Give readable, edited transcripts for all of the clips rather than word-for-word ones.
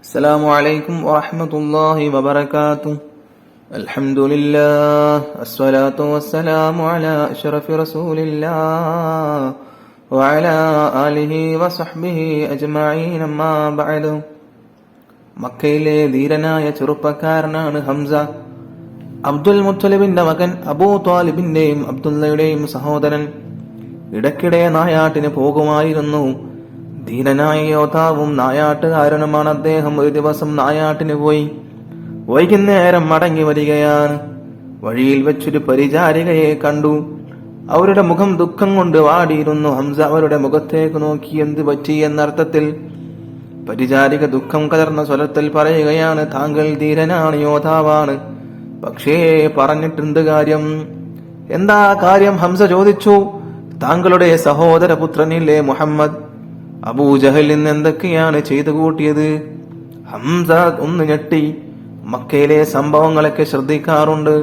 السلام عليكم ورحمة الله وبركاته. الحمد لله الصلاة والسلام على أشرف رسول الله وعلى آله وصحبه أجمعين أما بعد. മക്കയിലെ ധീരനായ ചെറുപ്പക്കാരനാണ് ഹംസ. അബ്ദുൽ മുത്തലിബിന്റെ മകൻ അബൂ ത്വാലിബിന്റെയും അബ്ദുള്ളയുടെയും സഹോദരൻ. ഇടയ്ക്കിടെ നായാട്ടിന് പോകുമായിരുന്നു. ധീരനായ യോദ്ധാവും നായാട്ടുകാരനുമാണ് അദ്ദേഹം. ഒരു ദിവസം നായാട്ടിന് പോയി. വൈകുന്നേരം മടങ്ങി വരികയാണ്. വഴിയിൽ വെച്ചൊരു പരിചാരികയെ കണ്ടു. അവരുടെ മുഖം ദുഃഖം കൊണ്ട് വാടിയിരുന്നു. ഹംസ അവരുടെ മുഖത്തേക്ക് നോക്കി. എന്ത് പറ്റി എന്നർത്ഥത്തിൽ. പരിചാരിക ദുഃഖം കലർന്ന സ്വരത്തിൽ പറയുകയാണ്, താങ്കൾ ധീരനാണ്, യോദ്ധാവാണ്, പക്ഷേ പറഞ്ഞിട്ടെന്ത് കാര്യം? എന്താ കാര്യം? ഹംസ ചോദിച്ചു. താങ്കളുടെ സഹോദരപുത്രനില്ലേ മുഹമ്മദ്, അബൂജഹൽ ഇന്ന് എന്തൊക്കെയാണ് ചെയ്തു കൂട്ടിയത്? ഹംസ ഒന്ന് ഞെട്ടി. മക്കയിലെ സംഭവങ്ങളൊക്കെ ശ്രദ്ധിക്കാറുണ്ട്,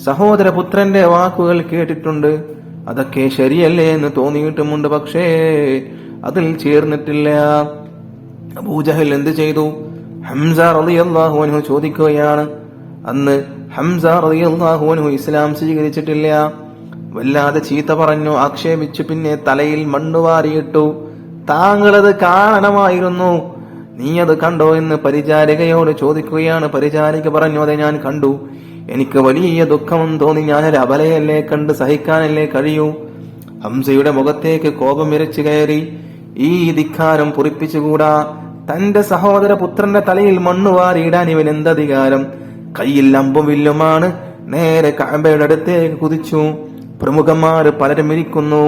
സഹോദരപുത്രന്റെ വാക്കുകൾ കേട്ടിട്ടുണ്ട്, അതൊക്കെ ശരിയല്ലേ എന്ന് തോന്നിയിട്ടുമുണ്ട്, പക്ഷേ അതിൽ ചേർന്നിട്ടില്ല. അബൂജഹൽ എന്ത് ചെയ്തു? ഹംസ റളിയല്ലാഹു അൻഹു ചോദിക്കുകയാണ്. അന്ന് ഹംസ റളിയല്ലാഹു അൻഹു ഇസ്ലാം സ്വീകരിച്ചിട്ടില്ല. വല്ലാതെ ചീത്ത പറഞ്ഞു, ആക്ഷേപിച്ചു, പിന്നെ തലയിൽ മണ്ണുവാരിയിട്ടു. താങ്കളത് കാണണമായിരുന്നു, നീ അത് കണ്ടോ എന്ന് പരിചാരികയോട് ചോദിക്കുകയാണ്. പരിചാരിക പറഞ്ഞു, അതെ ഞാൻ കണ്ടു, എനിക്ക് വലിയ ദുഃഖം തോന്നി, ഞാനൊരു അബലയല്ലേ, കണ്ട് സഹിക്കാനല്ലേ കഴിയൂ. ഹംസയുടെ മുഖത്തേക്ക് കോപം ഇരച്ചു കയറി. ഈ ധിക്കാരം പൊറിപ്പിച്ചുകൂടാ, തന്റെ സഹോദര പുത്രന്റെ തലയിൽ മണ്ണുവാരിയിടാൻ ഇവൻ എന്തധികാരം? കയ്യിൽ അമ്പും വില്ലുമാണ്. നേരെ കഅബയുടെ അടുത്തേക്ക് കുതിച്ചു. പ്രമുഖന്മാർ പലരും ഇരിക്കുന്നു.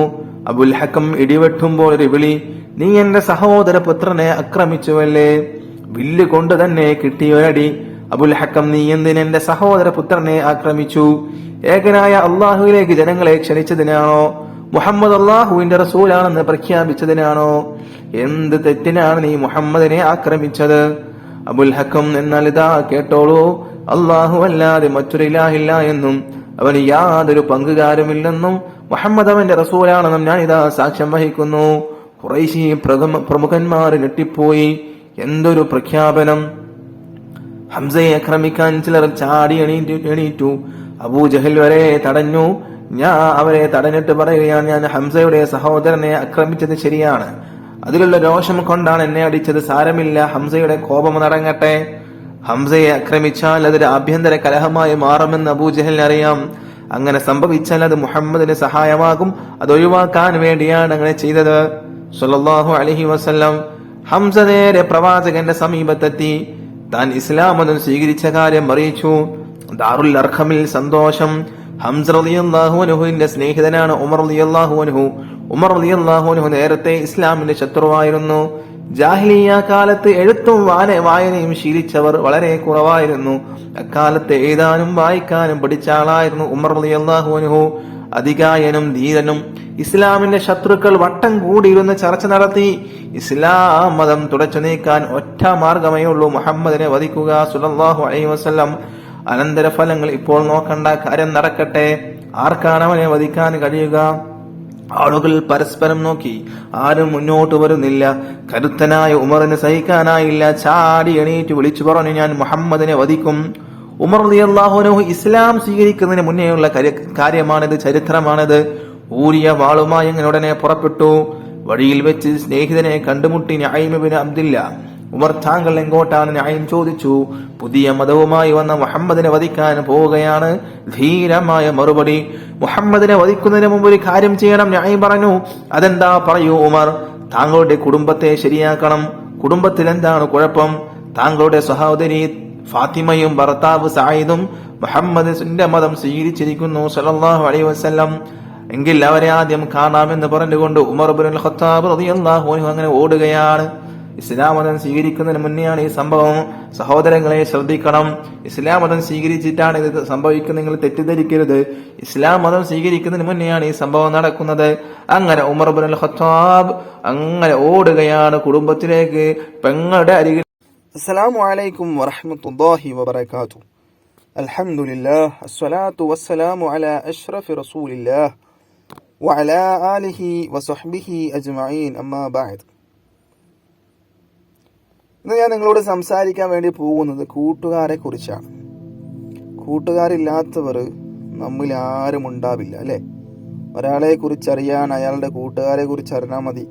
അബുൽ ഹക്കം ഇടിവെട്ടുമ്പോൾ ഒരു വിളി, നീ എന്റെ സഹോദര പുത്രനെ ആക്രമിച്ചുവല്ലേ? വില്ല് കൊണ്ട് തന്നെ കിട്ടിയൊരടി. അബുൽ ഹക്കം, നീ എന്തിന് എന്റെ സഹോദര പുത്രനെ ആക്രമിച്ചു? ഏകനായ അള്ളാഹുവിലേക്ക് ജനങ്ങളെ ക്ഷണിച്ചതിനാണോ? മുഹമ്മദ് അള്ളാഹുവിന്റെ റസൂലാണെന്ന് പ്രഖ്യാപിച്ചതിനാണോ? എന്ത് തെറ്റിനാണ് നീ മുഹമ്മദിനെ ആക്രമിച്ചത്? അബുൽ ഹക്കം, എന്നാൽ ഇതാ കേട്ടോളൂ, അള്ളാഹു അല്ലാതെ മറ്റൊരു ഇലാഹില്ല എന്നും അവന് യാതൊരു പങ്കുകാരുമില്ലെന്നും മുഹമ്മദ് അവന്റെ റസൂലാണെന്നും ഞാൻ ഇതാ സാക്ഷ്യം വഹിക്കുന്നു. ഖുറൈശി പ്രമുഖന്മാർ ഞെട്ടിപ്പോയി. എന്തൊരു പ്രഖ്യാപനം! ഹംസയെ ആക്രമിക്കാൻ ചിലർ ചാടി എണീറ്റു. അബൂജഹൽ വരെ തടഞ്ഞു. അവരെ തടഞ്ഞിട്ട് പറയുകയാണ്, ഞാൻ ഹംസയുടെ സഹോദരനെ ആക്രമിച്ചത് ശരിയാണ്, അതിലുള്ള രോഷം കൊണ്ടാണ് എന്നെ അടിച്ചത്, സാരമില്ല, ഹംസയുടെ കോപം നടങ്ങട്ടെ. ഹംസയെ ആക്രമിച്ചാൽ അതൊരു ആഭ്യന്തര കലഹമായി മാറുമെന്ന് അബൂജഹലിന് അറിയാം. അങ്ങനെ സംഭവിച്ചാൽ അത് മുഹമ്മദിന് സഹായമാകും. അത് ഒഴിവാക്കാൻ വേണ്ടിയാണ് അങ്ങനെ ചെയ്തത്. സ്വല്ലല്ലാഹു അലൈഹി വസല്ലം. ഹംസ നേരെ പ്രവാചകന്റെ സമീപത്തെത്തി. താൻ ഇസ്ലാം മതം സ്വീകരിച്ച കാര്യം അറിയിച്ചു. ദാറുൽ അർഖമിൽ സന്തോഷം. ഹംസ റളിയല്ലാഹു അൻഹുവിന്റെ സ്നേഹിതനാണ് ഉമർ റളിയല്ലാഹു അൻഹു. ഉമർ റളിയല്ലാഹു അൻഹു നേരത്തെ ഇസ്ലാമിന്റെ ശത്രുവായിരുന്നു. ജാഹിലിയ്യ കാലത്ത് എഴുത്തും വായനയും ശീലിച്ചവർ വളരെ കുറവായിരുന്നു. അക്കാലത്ത് എഴുതാനും വായിക്കാനും പഠിച്ച ആളായിരുന്നു ഉമർ റളിയല്ലാഹു അൻഹു. അതികായനും ധീരനും. ഇസ്ലാമിന്റെ ശത്രുക്കൾ വട്ടം കൂടിയിരുന്ന് ചർച്ച നടത്തി. ഇസ്ലാം മതം തുടച്ചു നീക്കാൻ ഒറ്റ മാർഗമേ ഉള്ളൂ, മുഹമ്മദിനെ വധിക്കുക സ്വല്ലല്ലാഹു അലൈഹി വസല്ലം. അനന്തരഫലങ്ങൾ ഇപ്പോൾ നോക്കണ്ട, കാര്യം നടക്കട്ടെ. ആർക്കാണ് അവനെ വധിക്കാൻ കഴിയുക? ആളുകൾ പരസ്പരം നോക്കി. ആരും മുന്നോട്ട് വരുന്നില്ല. കരുത്തനായ ഉമറിന് സഹിക്കാനായില്ല. ചാടി എണീറ്റ് വിളിച്ചു പറഞ്ഞു, ഞാൻ മുഹമ്മദിനെ വധിക്കും. ഉമർ റളിയല്ലാഹു അൻഹു ഇസ്ലാം സ്വീകരിക്കുന്നതിന് മുന്നേയുള്ള കാര്യമാണിത്, ചരിത്രമാണിത്. ഊരിയ വാളുമായി അങ്ങനെ ഉടനെ പുറപ്പെട്ടു. വഴിയിൽ വെച്ച് സ്നേഹിതനെ കണ്ടുമുട്ടി നഈം ഇബ്നു അബ്ദില്ല. ഉമർ, താങ്കൾ എങ്ങോട്ടാണ്? നഈം ചോദിച്ചു. പുതിയ മതവുമായി വന്ന മുഹമ്മദിനെ വധിക്കാൻ പോവുകയാണ്. ധീരമായ മറുപടി. മുഹമ്മദിനെ വധിക്കുന്നതിന് മുമ്പ് ഒരു കാര്യം ചെയ്യണം. നഈം പറഞ്ഞു. അതെന്താ? പറയൂ ഉമർ. താങ്കളുടെ കുടുംബത്തെ ശരിയാക്കണം. കുടുംബത്തിൽ എന്താണ് കുഴപ്പം? താങ്കളുടെ സഹോദരി ഫാത്തിമയും ഭർത്താവ് സഈദും മുഹമ്മദിന്റെ മതം സ്വീകരിച്ചിരിക്കുന്നു സ്വല്ലല്ലാഹു അലൈഹി വസല്ലം. എങ്കിൽ അവരെ ആദ്യം കാണാമെന്ന് പറഞ്ഞുകൊണ്ട് ഉമർ ഇബ്നുൽ ഖത്താബ് റളിയല്ലാഹു അൻഹു അങ്ങനെ ഓടുകയാണ്. ഇസ്ലാം മതം സ്വീകരിക്കുന്നതിന് മുന്നെയാണ് ഈ സംഭവം. സഹോദരങ്ങളെ ശ്രദ്ധിക്കണം. ഇസ്ലാം മതം സ്വീകരിച്ചിട്ടാണ് ഇത് സംഭവിക്കുന്നത്, നിങ്ങൾ തെറ്റിദ്ധരിക്കരുത്. ഇസ്ലാം മതം സ്വീകരിക്കുന്നതിന് മുന്നെയാണ് ഈ സംഭവം നടക്കുന്നത്. അങ്ങനെ ഉമർ ഇബ്നുൽ ഖത്താബ് അങ്ങനെ ഓടുകയാണ് കുടുംബത്തിലേക്ക്, പെങ്ങളുടെ അരികിൽ. അസ്സലാമു അലൈക്കും വറഹ്മത്തുള്ളാഹി വബറകാതുഹു. അൽഹംദുലില്ലാഹ് അസ്സലാത്തു വസ്സലാമു അലാ അഷ്റഫി റസൂലില്ലാഹ് വഅലാ ആലിഹി വസഹ്ബിഹി അജ്മഈൻ. അമ്മാ ബഅദ്. ഇന്ന് ഞാൻ നിങ്ങളോട് സംസാരിക്കാൻ വേണ്ടി പോകുന്നത് കൂട്ടുകാരെ കുറിച്ചാണ്. കൂട്ടുകാരില്ലാത്തവർ നമ്മിൽ ആരും ഉണ്ടാവില്ല, അല്ലേ? ഒരാളെ കുറിച്ചറിയാൻ അയാളുടെ കൂട്ടുകാരെ കുറിച്ച് അറിഞ്ഞാൽ മതി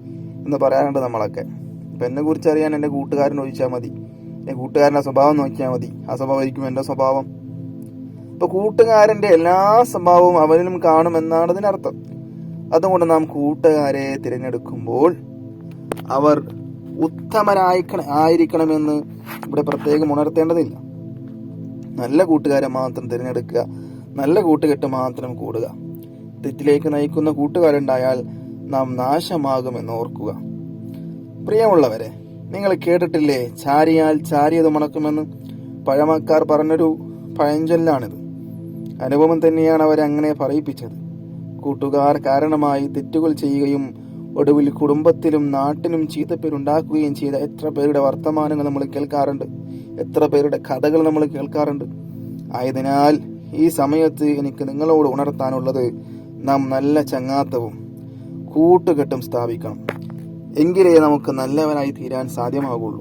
എന്ന് പറയാറുണ്ട് നമ്മളൊക്കെ. ഇപ്പം എന്നെ കുറിച്ചറിയാൻ എൻ്റെ കൂട്ടുകാരൻ ചോദിച്ചാൽ മതി, എൻ്റെ കൂട്ടുകാരൻ്റെ സ്വഭാവം നോക്കിയാൽ മതി, ആ സ്വഭാവമായിരിക്കും എൻ്റെ സ്വഭാവം. ഇപ്പൊ കൂട്ടുകാരന്റെ എല്ലാ സ്വഭാവവും അവനിലും കാണുമെന്നാണ് ഇതിനർത്ഥം. അതുകൊണ്ട് നാം കൂട്ടുകാരെ തിരഞ്ഞെടുക്കുമ്പോൾ അവർ ഉത്തമരായിരിക്കണമെന്ന് ഇവിടെ പ്രത്യേകം ഉണർത്തേണ്ടതില്ല. നല്ല കൂട്ടുകാരെ മാത്രം തിരഞ്ഞെടുക്കുക, നല്ല കൂട്ടുകെട്ട് മാത്രം കൂടുക. തെറ്റിലേക്ക് നയിക്കുന്ന കൂട്ടുകാരുണ്ടായാൽ നാം നാശമാകുമെന്ന് ഓർക്കുക. പ്രിയമുള്ളവരെ, നിങ്ങൾ കേട്ടിട്ടില്ലേ ചാരിയാൽ ചാരിയത് മണക്കുമെന്ന്? പഴമക്കാർ പറഞ്ഞൊരു പഴഞ്ചൊല്ലാണിത്. അനുഭവം തന്നെയാണ് അവരങ്ങനെ പറയിപ്പിച്ചത്. കൂട്ടുകാർ കാരണമായി തെറ്റുകൾ ചെയ്യുകയും ഒടുവിൽ കുടുംബത്തിലും നാട്ടിനും ചീത്തപ്പേരുണ്ടാക്കുകയും ചെയ്ത എത്ര പേരുടെ വർത്തമാനങ്ങൾ നമ്മൾ കേൾക്കാറുണ്ട്, എത്ര പേരുടെ കഥകൾ നമ്മൾ കേൾക്കാറുണ്ട്. ആയതിനാൽ ഈ സമയത്ത് എനിക്ക് നിങ്ങളോട് ഉണർത്താനുള്ളത്, നാം നല്ല ചങ്ങാത്തവും കൂട്ടുകെട്ടും സ്ഥാപിക്കണം. എങ്കിലേ നമുക്ക് നല്ലവനായി തീരാൻ സാധ്യമാകുള്ളൂ.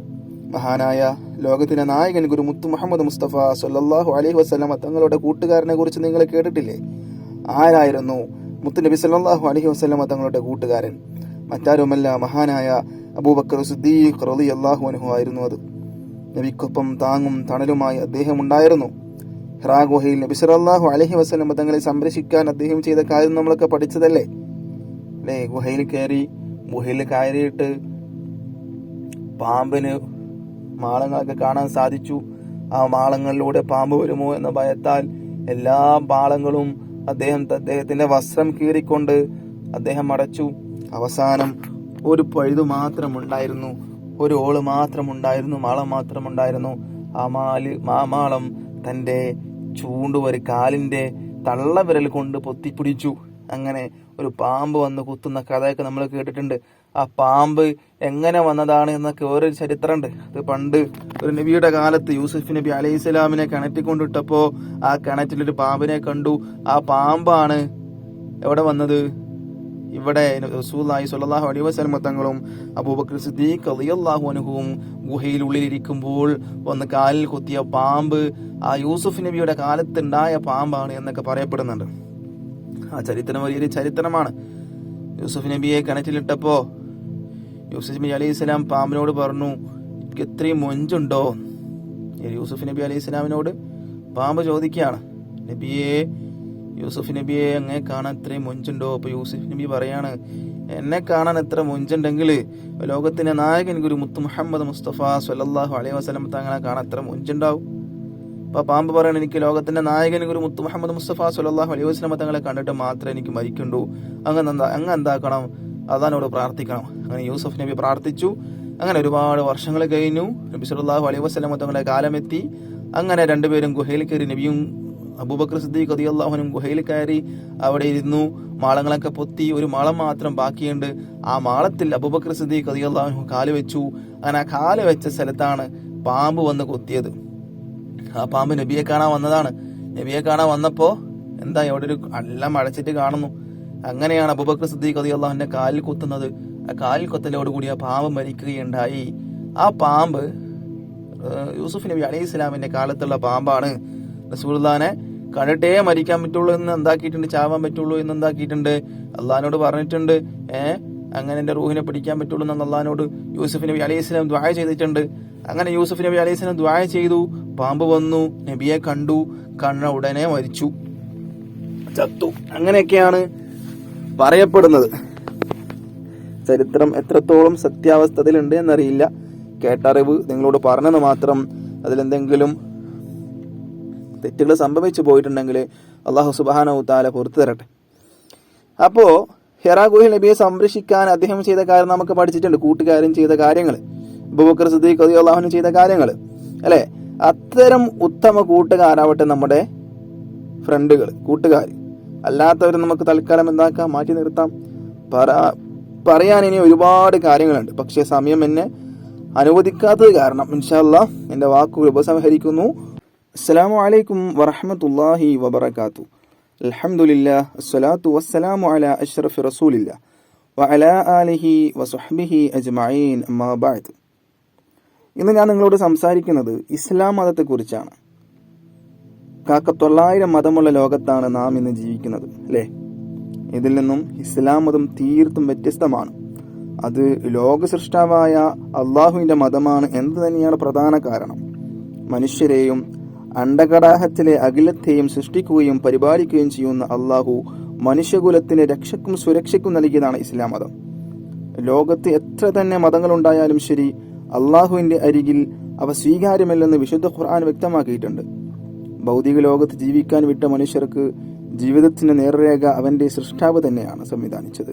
മഹാനായ ലോകത്തിന്റെ നായകൻ ഗുരു മുത്തു മുഹമ്മദ് മുസ്തഫ സല്ലല്ലാഹു അലൈഹി വസല്ലമ തങ്ങളുടെ കൂട്ടുകാരനെ കുറിച്ച് നിങ്ങൾ കേട്ടിട്ടില്ലേ? ആരായിരുന്നു മുത്തുനബി സല്ലല്ലാഹു അലൈഹി വസല്ലമ തങ്ങളുടെ കൂട്ടുകാരൻ? മറ്റാരുമല്ല, മഹാനായ അബൂബക്കർ സിദ്ദീഖ് റളിയല്ലാഹു അൻഹു ആയിരുന്നു അത്. നബിക്കൊപ്പം താങ്ങും തണലുമായി അദ്ദേഹം ഉണ്ടായിരുന്നു. ഹിറാ ഗുഹയിൽ നബി സല്ലല്ലാഹു അലൈഹി വസല്ലമ തങ്ങളെ സംരക്ഷിക്കാൻ അദ്ദേഹം ചെയ്ത കാര്യം നമ്മളൊക്കെ പഠിച്ചതല്ലേ? അല്ലേ? ഗുഹയിൽ കയറിയിട്ട് പാമ്പിന് മാളങ്ങളൊക്കെ കാണാൻ സാധിച്ചു. ആ മാളങ്ങളിലൂടെ പാമ്പ് വരുമോ എന്ന ഭയത്താൽ എല്ലാ മാളങ്ങളും അദ്ദേഹത്തിന്റെ വസ്ത്രം കീറിക്കൊണ്ട് അദ്ദേഹം അടച്ചു. അവസാനം ഒരു പഴുതു മാത്രമുണ്ടായിരുന്നു, ഒരു ഓള് മാത്രമുണ്ടായിരുന്നു, മാളം മാത്രമുണ്ടായിരുന്നു. ആ മാളം തന്റെ ചൂണ്ടുവരി കാലിന്റെ തള്ളവിരൽ കൊണ്ട് പൊത്തിപ്പിടിച്ചു. അങ്ങനെ ഒരു പാമ്പ് വന്ന് കുത്തുന്ന കഥയൊക്കെ നമ്മൾ കേട്ടിട്ടുണ്ട്. ആ പാമ്പ് എങ്ങനെ വന്നതാണ് എന്നൊക്കെ വേറൊരു ചരിത്രമുണ്ട്. അത് പണ്ട് ഒരു നബിയുടെ കാലത്ത് യൂസുഫ് നബി അലൈഹി സ്വലാമിനെ കിണറ്റിക്കൊണ്ടിട്ടപ്പോ ആ കിണറ്റിലൊരു പാമ്പിനെ കണ്ടു. ആ പാമ്പാണ് എവിടെ വന്നത്? ഇവിടെ റസൂലുള്ളാഹി സ്വല്ലല്ലാഹു അലൈഹി വസല്ലം തങ്ങളും അബൂബക്കർ സിദ്ദീഖ് റളിയല്ലാഹു അൻഹുവും ഗുഹയിലുള്ളിലിരിക്കുമ്പോൾ വന്ന് കാലിൽ കുത്തിയ പാമ്പ് ആ യൂസുഫ് നബിയുടെ കാലത്തുണ്ടായ പാമ്പാണ് എന്നൊക്കെ പറയപ്പെടുന്നുണ്ട്. ആ ചരിത്രം വലിയൊരു ചരിത്രമാണ്. യൂസുഫ് നബിയെ കിണറ്റിലിട്ടപ്പോ യൂസുഫ് നബി അലൈഹി സ്വലാം പാമ്പിനോട് പറഞ്ഞു, എനിക്ക് ഇത്രയും മൊഞ്ചുണ്ടോ? യൂസുഫ് നബി അലൈഹി സ്വലാമിനോട് പാമ്പ് ചോദിക്കുകയാണ്, യൂസുഫ് നബിയെ അങ്ങനെ കാണാൻ ഇത്രയും മൊഞ്ചുണ്ടോ? അപ്പൊ യൂസുഫ് നബി പറയാണ്, എന്നെ കാണാൻ എത്ര മൊഞ്ചുണ്ടെങ്കിൽ ലോകത്തിന്റെ നായകൻ ഗുരു മുത്തു മുഹമ്മദ് മുസ്തഫ സല്ലല്ലാഹു അലൈഹി വസല്ലം തങ്ങളെ കാണാൻ എത്ര മൊഞ്ചുണ്ടാവും? അപ്പൊ പാമ്പ് പറയണം, എനിക്ക് ലോകത്തിന്റെ നായകൻ ഗുരു മുത്തു മുഹമ്മദ് മുസ്തഫ സല്ലല്ലാഹു അലൈഹി വസല്ലം തങ്ങളെ കണ്ടിട്ട് മാത്രമേ എനിക്ക് മരിക്കണ്ടൂ. അങ്ങ് എന്താക്കണം? അള്ളാഹിനോട് പ്രാർത്ഥിക്കണം. അങ്ങനെ യൂസുഫ് നബി പ്രാർത്ഥിച്ചു. അങ്ങനെ ഒരുപാട് വർഷങ്ങൾ കഴിഞ്ഞു. നബി സല്ലല്ലാഹു അലൈഹി വസല്ലം തങ്ങളുടെ കാലമെത്തി. അങ്ങനെ രണ്ടുപേരും ഗുഹയിൽ കയറി. നബിയും അബൂബക്കർ സിദ്ദീഖ് റളിയല്ലാഹു അൻഹു ഗുഹയിൽ കയറി അവിടെ ഇരുന്നു. മാളങ്ങളൊക്കെ പൊത്തി. ഒരു മാളം മാത്രം ബാക്കിയുണ്ട്. ആ മാളത്തിൽ അബൂബക്കർ സിദ്ദീഖ് റളിയല്ലാഹു അൻഹു കാല് വെച്ചു. അങ്ങനെ ആ കാല് വെച്ച സ്ഥലത്താണ് പാമ്പ് വന്ന് കൊത്തിയത്. ആ പാമ്പ് നബിയെ കാണാൻ വന്നതാണ്. നബിയെ കാണാൻ വന്നപ്പോ എന്താ അവിടെ ഒരു എല്ലാം അടച്ചിട്ട് കാണുന്നു. അങ്ങനെയാണ് അബൂബക്കർ സിദ്ദീഖ് റളിയല്ലാഹു അൻഹുവിന്റെ കാലിൽ കുത്തുന്നത്. ആ കാലിൽ കൊത്തലോടുകൂടി ആ പാമ്പ് മരിക്കുകയുണ്ടായി. ആ പാമ്പ് യൂസുഫ് നബി അലൈഹി സ്വലാമിന്റെ കാലത്തുള്ള പാമ്പാണ്. റസൂലുള്ളാഹിനെ കണ്ടിട്ടേ മരിക്കാൻ പറ്റുള്ളൂ എന്ന് എന്താക്കിയിട്ടുണ്ട്, ചാവാൻ പറ്റുള്ളൂ എന്ന് എന്താക്കിയിട്ടുണ്ട്, അള്ളാഹിനോട് പറഞ്ഞിട്ടുണ്ട്. അങ്ങനെ എന്റെ റൂഹിനെ പിടിക്കാൻ പറ്റുള്ളൂ എന്ന് അള്ളാഹിനോട് യൂസുഫ് നബി അലൈഹി സ്വലാം ദുആ ചെയ്തിട്ടുണ്ട്. അങ്ങനെ യൂസുഫ് നബി അലൈഹി സ്വലാം ദുആ ചെയ്തു. പാമ്പ് വന്നു, നബിയെ കണ്ടു. കണ്ട ഉടനെ മരിച്ചു, ചത്തു. അങ്ങനെയൊക്കെയാണ് പറയപ്പെടുന്നത്. ചരിത്രം എത്രത്തോളം സത്യാവസ്ഥയിലുണ്ട് എന്നറിയില്ല. കേട്ടറിവ് നിങ്ങളോട് പറഞ്ഞത് മാത്രം. അതിലെന്തെങ്കിലും തെറ്റുകൾ സംഭവിച്ചു പോയിട്ടുണ്ടെങ്കിൽ അള്ളാഹു സുബ്ഹാനഹു തആല പുറത്തു തരട്ടെ. അപ്പോ ഹിറാ ഗുഹയിൽ നബിയെ സംരക്ഷിക്കാൻ അദ്ദേഹം ചെയ്ത കാര്യം നമുക്ക് പഠിച്ചിട്ടുണ്ട്. കൂട്ടുകാരൻ ചെയ്ത കാര്യങ്ങൾ, അബൂബക്കർ സിദ്ദീഖ് റളിയല്ലാഹു അൻഹു ചെയ്ത കാര്യങ്ങൾ, അല്ലെ? അത്തരം ഉത്തമ കൂട്ടുകാരാവട്ടെ നമ്മുടെ ഫ്രണ്ടുകൾ, കൂട്ടുകാർ. അല്ലാത്തവർ നമുക്ക് തൽക്കാലം എന്താക്കാം, മാറ്റി നിർത്താം. പറയാൻ ഇനി ഒരുപാട് കാര്യങ്ങളുണ്ട്. പക്ഷെ സമയം എന്നെ അനുവദിക്കാത്തത് കാരണം ഇൻഷാ അല്ലാഹ് എന്റെ വാക്കുകൾ ഉപസംഹരിക്കുന്നു. അസ്സലാമു അലൈക്കും വറഹ്മത്തുള്ളാഹി വബറകാതുഹു. അൽഹംദുലില്ലാഹ് അസ്സലാത്തു വസ്സലാമു അലാ അഷ്റഫി റസൂലില്ലാഹ് വഅലാ ആലിഹി വസഹ്ബിഹി അജ്മഈൻ. അമ്മാ ബഅദ്. ഇന്ന് ഞാൻ നിങ്ങളോട് സംസാരിക്കുന്നത് ഇസ്ലാം മതത്തെക്കുറിച്ചാണ്. 900 മതമുള്ള ലോകത്താണ് നാം ഇന്ന് ജീവിക്കുന്നത്, അല്ലേ? ഇതിൽ നിന്നും ഇസ്ലാം മതം തീർത്തും വ്യത്യസ്തമാണ്. അത് ലോക സൃഷ്ടാവായ അള്ളാഹുവിന്റെ മതമാണ് എന്ന് തന്നെയാണ് പ്രധാന കാരണം. മനുഷ്യരെയും അണ്ടകടാഹത്തിലെ അഖിലത്തെയും സൃഷ്ടിക്കുകയും പരിപാലിക്കുകയും ചെയ്യുന്ന അള്ളാഹു മനുഷ്യകുലത്തിന് രക്ഷയ്ക്കും സുരക്ഷയ്ക്കും നൽകിയതാണ് ഇസ്ലാം മതം. ലോകത്ത് എത്ര തന്നെ മതങ്ങളുണ്ടായാലും ശരി, അള്ളാഹുവിന്റെ അരികിൽ അവ സ്വീകാര്യമല്ലെന്ന് വിശുദ്ധ ഖുർആൻ വ്യക്തമാക്കിയിട്ടുണ്ട്. ഭൗതിക ലോകത്ത് ജീവിക്കാൻ വിട്ട മനുഷ്യർക്ക് ജീവിതത്തിന്റെ നേർരേഖ അവന്റെ സൃഷ്ടാവ് തന്നെയാണ് സംവിധാനിച്ചത്.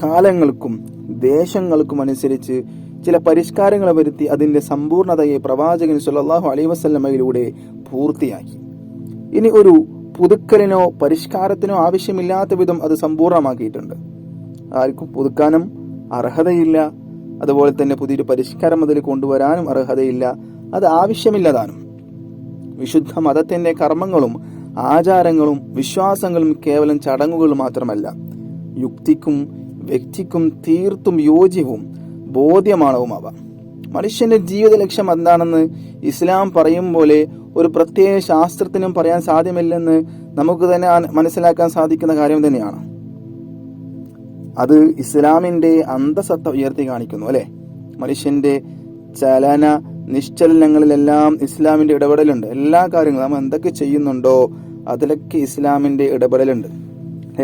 കാലങ്ങൾക്കും ദേശങ്ങൾക്കും അനുസരിച്ച് ചില പരിഷ്കാരങ്ങൾ വരുത്തി അതിന്റെ സമ്പൂർണതയെ പ്രവാചകൻ സല്ലല്ലാഹു അലൈഹി വസല്ലമയിലൂടെ പൂർത്തിയാക്കി. ഇനി ഒരു പുതുക്കലിനോ പരിഷ്കാരത്തിനോ ആവശ്യമില്ലാത്ത വിധം അത് സമ്പൂർണമാക്കിയിട്ടുണ്ട്. ആർക്കും പുതുക്കാനും അർഹതയില്ല, അതുപോലെ തന്നെ പുതിയൊരു പരിഷ്കാരം അതിൽ കൊണ്ടുവരാനും അർഹതയില്ല, അത് ആവശ്യമില്ലതാനും. വിശുദ്ധ മതത്തിന്റെ കർമ്മങ്ങളും ആചാരങ്ങളും വിശ്വാസങ്ങളും കേവലം ചടങ്ങുകൾ മാത്രമല്ല, യുക്തിക്കും വ്യക്തിക്കും തീർത്തും യോജ്യവും ബോധ്യമാണവും അവ. മനുഷ്യന്റെ ജീവിത ലക്ഷ്യം എന്താണെന്ന് ഇസ്ലാം പറയും പോലെ ഒരു പ്രത്യേക ശാസ്ത്രത്തിനും പറയാൻ സാധ്യമല്ലെന്ന് നമുക്ക് തന്നെ മനസ്സിലാക്കാൻ സാധിക്കുന്ന കാര്യം തന്നെയാണ്. അത് ഇസ്ലാമിന്റെ അന്തസത്ത ഉയർത്തി കാണിക്കുന്നു, അല്ലെ? മനുഷ്യന്റെ ചലന നിശ്ചലനങ്ങളിലെല്ലാം ഇസ്ലാമിന്റെ ഇടപെടലുണ്ട്. എല്ലാ കാര്യങ്ങളും നമ്മൾ എന്തൊക്കെ ചെയ്യുന്നുണ്ടോ അതിലൊക്കെ ഇസ്ലാമിന്റെ ഇടപെടലുണ്ട്.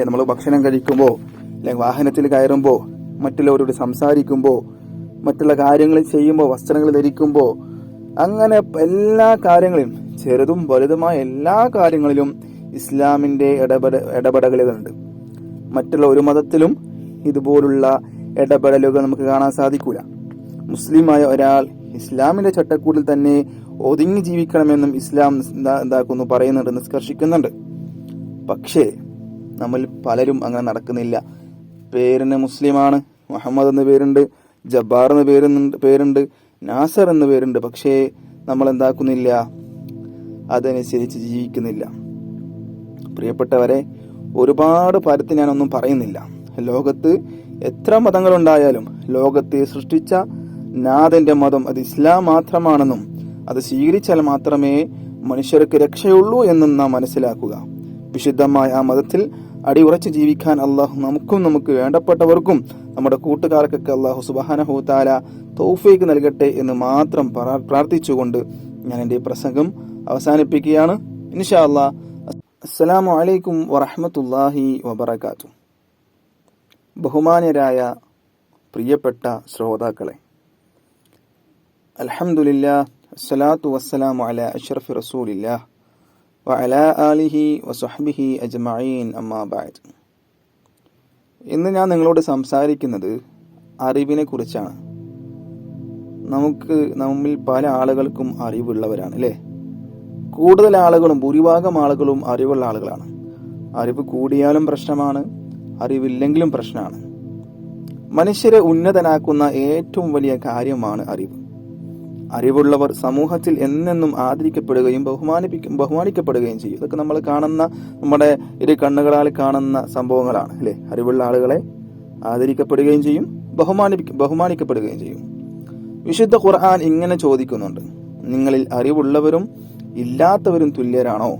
നമ്മൾ ഭക്ഷണം കഴിക്കുമ്പോൾ, അല്ലെങ്കിൽ വാഹനത്തിൽ കയറുമ്പോൾ, മറ്റുള്ളവരോട് സംസാരിക്കുമ്പോൾ, മറ്റുള്ള കാര്യങ്ങൾ ചെയ്യുമ്പോൾ, വസ്ത്രങ്ങൾ ധരിക്കുമ്പോൾ, അങ്ങനെ എല്ലാ കാര്യങ്ങളിലും, ചെറുതും വലുതുമായ എല്ലാ കാര്യങ്ങളിലും ഇസ്ലാമിന്റെ ഇടപെടലുകളുണ്ട്. മറ്റുള്ള ഒരു മതത്തിലും ഇതുപോലുള്ള ഇടപെടലുകൾ നമുക്ക് കാണാൻ സാധിക്കൂല. മുസ്ലിമായ ഒരാൾ ഇസ്ലാമിന്റെ ചട്ടക്കൂടിൽ തന്നെ ഒതുങ്ങി ജീവിക്കണമെന്നും ഇസ്ലാം പറയുന്നുണ്ട്, നിഷ്കർഷിക്കുന്നുണ്ട്. പക്ഷേ നമ്മൾ പലരും അങ്ങനെ നടക്കുന്നില്ല. പേരിന് മുസ്ലിമാണ്, മുഹമ്മദ് എന്ന് പേരുണ്ട്, ജബ്ബാർ എന്ന് പേരുണ്ട്, നാസർ എന്ന് പേരുണ്ട്. പക്ഷേ നമ്മൾ എന്താക്കുന്നില്ല, അതനുസരിച്ച് ജീവിക്കുന്നില്ല. പ്രിയപ്പെട്ടവരെ, ഒരുപാട് പരത്തി ഞാനൊന്നും പറയുന്നില്ല. ലോകത്ത് എത്ര മതങ്ങളുണ്ടായാലും ലോകത്തെ സൃഷ്ടിച്ച നാഥന്റെ മതം അത് ഇസ്ലാം മാത്രമാണെന്നും അത് സ്വീകരിച്ചാൽ മാത്രമേ മനുഷ്യർക്ക് രക്ഷയുള്ളൂ എന്നും നാം മനസ്സിലാക്കുക. വിശുദ്ധമായ ആ മതത്തിൽ അടിയുറച്ച് ജീവിക്കാൻ അള്ളാഹു നമുക്കും നമുക്ക് വേണ്ടപ്പെട്ടവർക്കും നമ്മുടെ കൂട്ടുകാർക്കൊക്കെ അള്ളാഹു സുബ്ഹാനഹു വ തആല തൗഫീഖ് നൽകട്ടെ എന്ന് മാത്രം പ്രാർത്ഥിച്ചുകൊണ്ട് ഞാൻ എൻ്റെ പ്രസംഗം അവസാനിപ്പിക്കുകയാണ്. ഇൻഷാ അല്ലാഹ്. അസ്സലാമു അലൈക്കും വറഹ്മത്തുള്ളാഹി വബറകാതുഹു. ബഹുമാന്യരായ പ്രിയപ്പെട്ട ശ്രോതാക്കളെ, അൽഹംദുലില്ലാഹ് വസ്സലാത്തു വസ്സലാമു അലാ അഷ്റഫി റസൂലില്ലാഹ് വഅലാ ആലിഹി വസഹ്ബിഹി അജ്മഈൻ, അമ്മാ ബഅദ്. ഇന്ന് ഞാൻ നിങ്ങളോട് സംസാരിക്കുന്നത് അറിവിനെ കുറിച്ചാണ്. നമ്മിൽ പല ആളുകൾക്കും അറിവുള്ളവരാണ്, അല്ലേ? കൂടുതൽ ആളുകളും, ഭൂരിഭാഗം ആളുകളും അറിവുള്ള ആളുകളാണ്. അറിവ് കൂടിയാലും പ്രശ്നമാണ്, അറിവില്ലെങ്കിലും പ്രശ്നമാണ്. മനുഷ്യരെ ഉന്നതനാക്കുന്ന ഏറ്റവും വലിയ കാര്യമാണ് അറിവ്. അറിവുള്ളവർ സമൂഹത്തിൽ എന്നെന്നും ആദരിക്കപ്പെടുകയും ബഹുമാനിക്കപ്പെടുകയും ചെയ്യും. ഇതൊക്കെ നമ്മൾ കാണുന്ന, നമ്മുടെ ഇരു കണ്ണുകളാൽ കാണുന്ന സംഭവങ്ങളാണ്, അല്ലെ? അറിവുള്ള ആളുകളെ ആദരിക്കപ്പെടുകയും ചെയ്യും, ബഹുമാനിക്കപ്പെടുകയും ചെയ്യും. വിശുദ്ധ ഖുർആൻ ഇങ്ങനെ ചോദിക്കുന്നുണ്ട്: നിങ്ങളിൽ അറിവുള്ളവരും ഇല്ലാത്തവരും തുല്യരാണോ?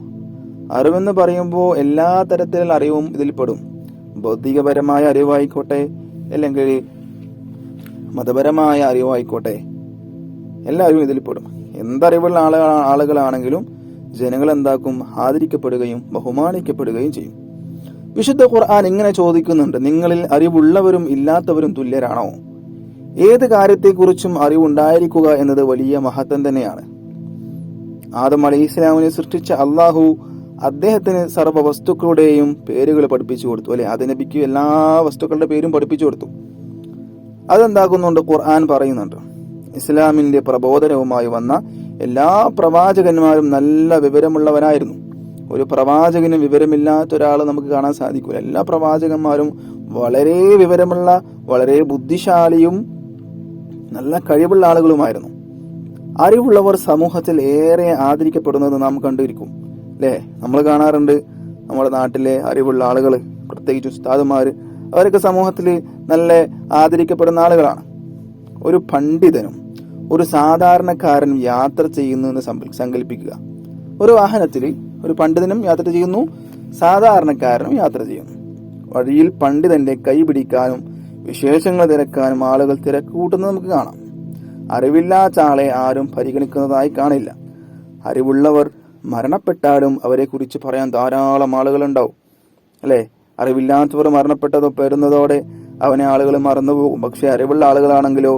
അറിവെന്ന് പറയുമ്പോൾ എല്ലാ തരത്തിലുള്ള അറിവും ഇതിൽപ്പെടും. ഭൗതികപരമായ അറിവായിക്കോട്ടെ, അല്ലെങ്കിൽ മതപരമായ അറിവായിക്കോട്ടെ, എല്ലാവരും ഇതിൽപ്പെടും. എന്തറിവുള്ള ആളുകളാണെങ്കിലും ജനങ്ങൾ എന്താക്കും? ആദരിക്കപ്പെടുകയും ബഹുമാനിക്കപ്പെടുകയും ചെയ്യും. വിശുദ്ധ ഖുർആൻ ഇങ്ങനെ ചോദിക്കുന്നുണ്ട്: നിങ്ങളിൽ അറിവുള്ളവരും ഇല്ലാത്തവരും തുല്യരാണോ? ഏത് കാര്യത്തെക്കുറിച്ചും അറിവുണ്ടായിരിക്കുക എന്നത് വലിയ മഹത്വം തന്നെയാണ്. ആദം അലൈഹിസ്സലാമിനെ സൃഷ്ടിച്ച അള്ളാഹു അദ്ദേഹത്തിന് സർവ്വ വസ്തുക്കളുടെയും പേരുകൾ പഠിപ്പിച്ചു കൊടുത്തു, അല്ലെ? ആദം നബിക്ക് എല്ലാ വസ്തുക്കളുടെ പേരും പഠിപ്പിച്ചു കൊടുത്തു. അതെന്താകുന്നുണ്ട്? ഖുർആൻ പറയുന്നുണ്ട്. ഇസ്ലാമിന്റെ പ്രബോധനവുമായി വന്ന എല്ലാ പ്രവാചകന്മാരും നല്ല വിവരമുള്ളവരായിരുന്നു. ഒരു പ്രവാചകനും വിവരമില്ലാത്ത ഒരാൾ നമുക്ക് കാണാൻ സാധിക്കില്ല. എല്ലാ പ്രവാചകന്മാരും വളരെ വിവരമുള്ള, വളരെ ബുദ്ധിശാലിയും നല്ല കഴിവുള്ള ആളുകളുമായിരുന്നു. അറിവുള്ളവർ സമൂഹത്തിൽ ഏറെ ആദരിക്കപ്പെടുന്നത് നാം കണ്ടിരിക്കും, അല്ലേ? നമ്മൾ കാണാറുണ്ട് നമ്മുടെ നാട്ടിലെ അറിവുള്ള ആളുകൾ, പ്രത്യേകിച്ച് ഉസ്താദുമാർ, അവരൊക്കെ സമൂഹത്തിൽ നല്ല ആദരിക്കപ്പെടുന്ന ആളുകളാണ്. ഒരു പണ്ഡിതനും ഒരു സാധാരണക്കാരൻ യാത്ര ചെയ്യുന്നു എന്ന് സങ്കല്പിക്കുക. ഒരു വാഹനത്തിൽ ഒരു പണ്ഡിതനും യാത്ര ചെയ്യുന്നു, സാധാരണക്കാരനും യാത്ര ചെയ്യുന്നു. വഴിയിൽ പണ്ഡിതന്റെ കൈ പിടിക്കാനും വിശേഷങ്ങൾ തിരക്കാനും ആളുകൾ തിരക്ക് കൂട്ടുന്നത് നമുക്ക് കാണാം. അറിവില്ലാത്ത ആളെ ആരും പരിഗണിക്കുന്നതായി കാണില്ല. അറിവുള്ളവർ മരണപ്പെട്ടാലും അവരെ കുറിച്ച് പറയാൻ ധാരാളം ആളുകൾ ഉണ്ടാവും, അല്ലെ? അറിവില്ലാത്തവർ മരണപ്പെട്ടതോ പെരുന്നതോടെ അവനെ ആളുകൾ മറന്നുപോകും. പക്ഷെ അറിവുള്ള ആളുകളാണെങ്കിലോ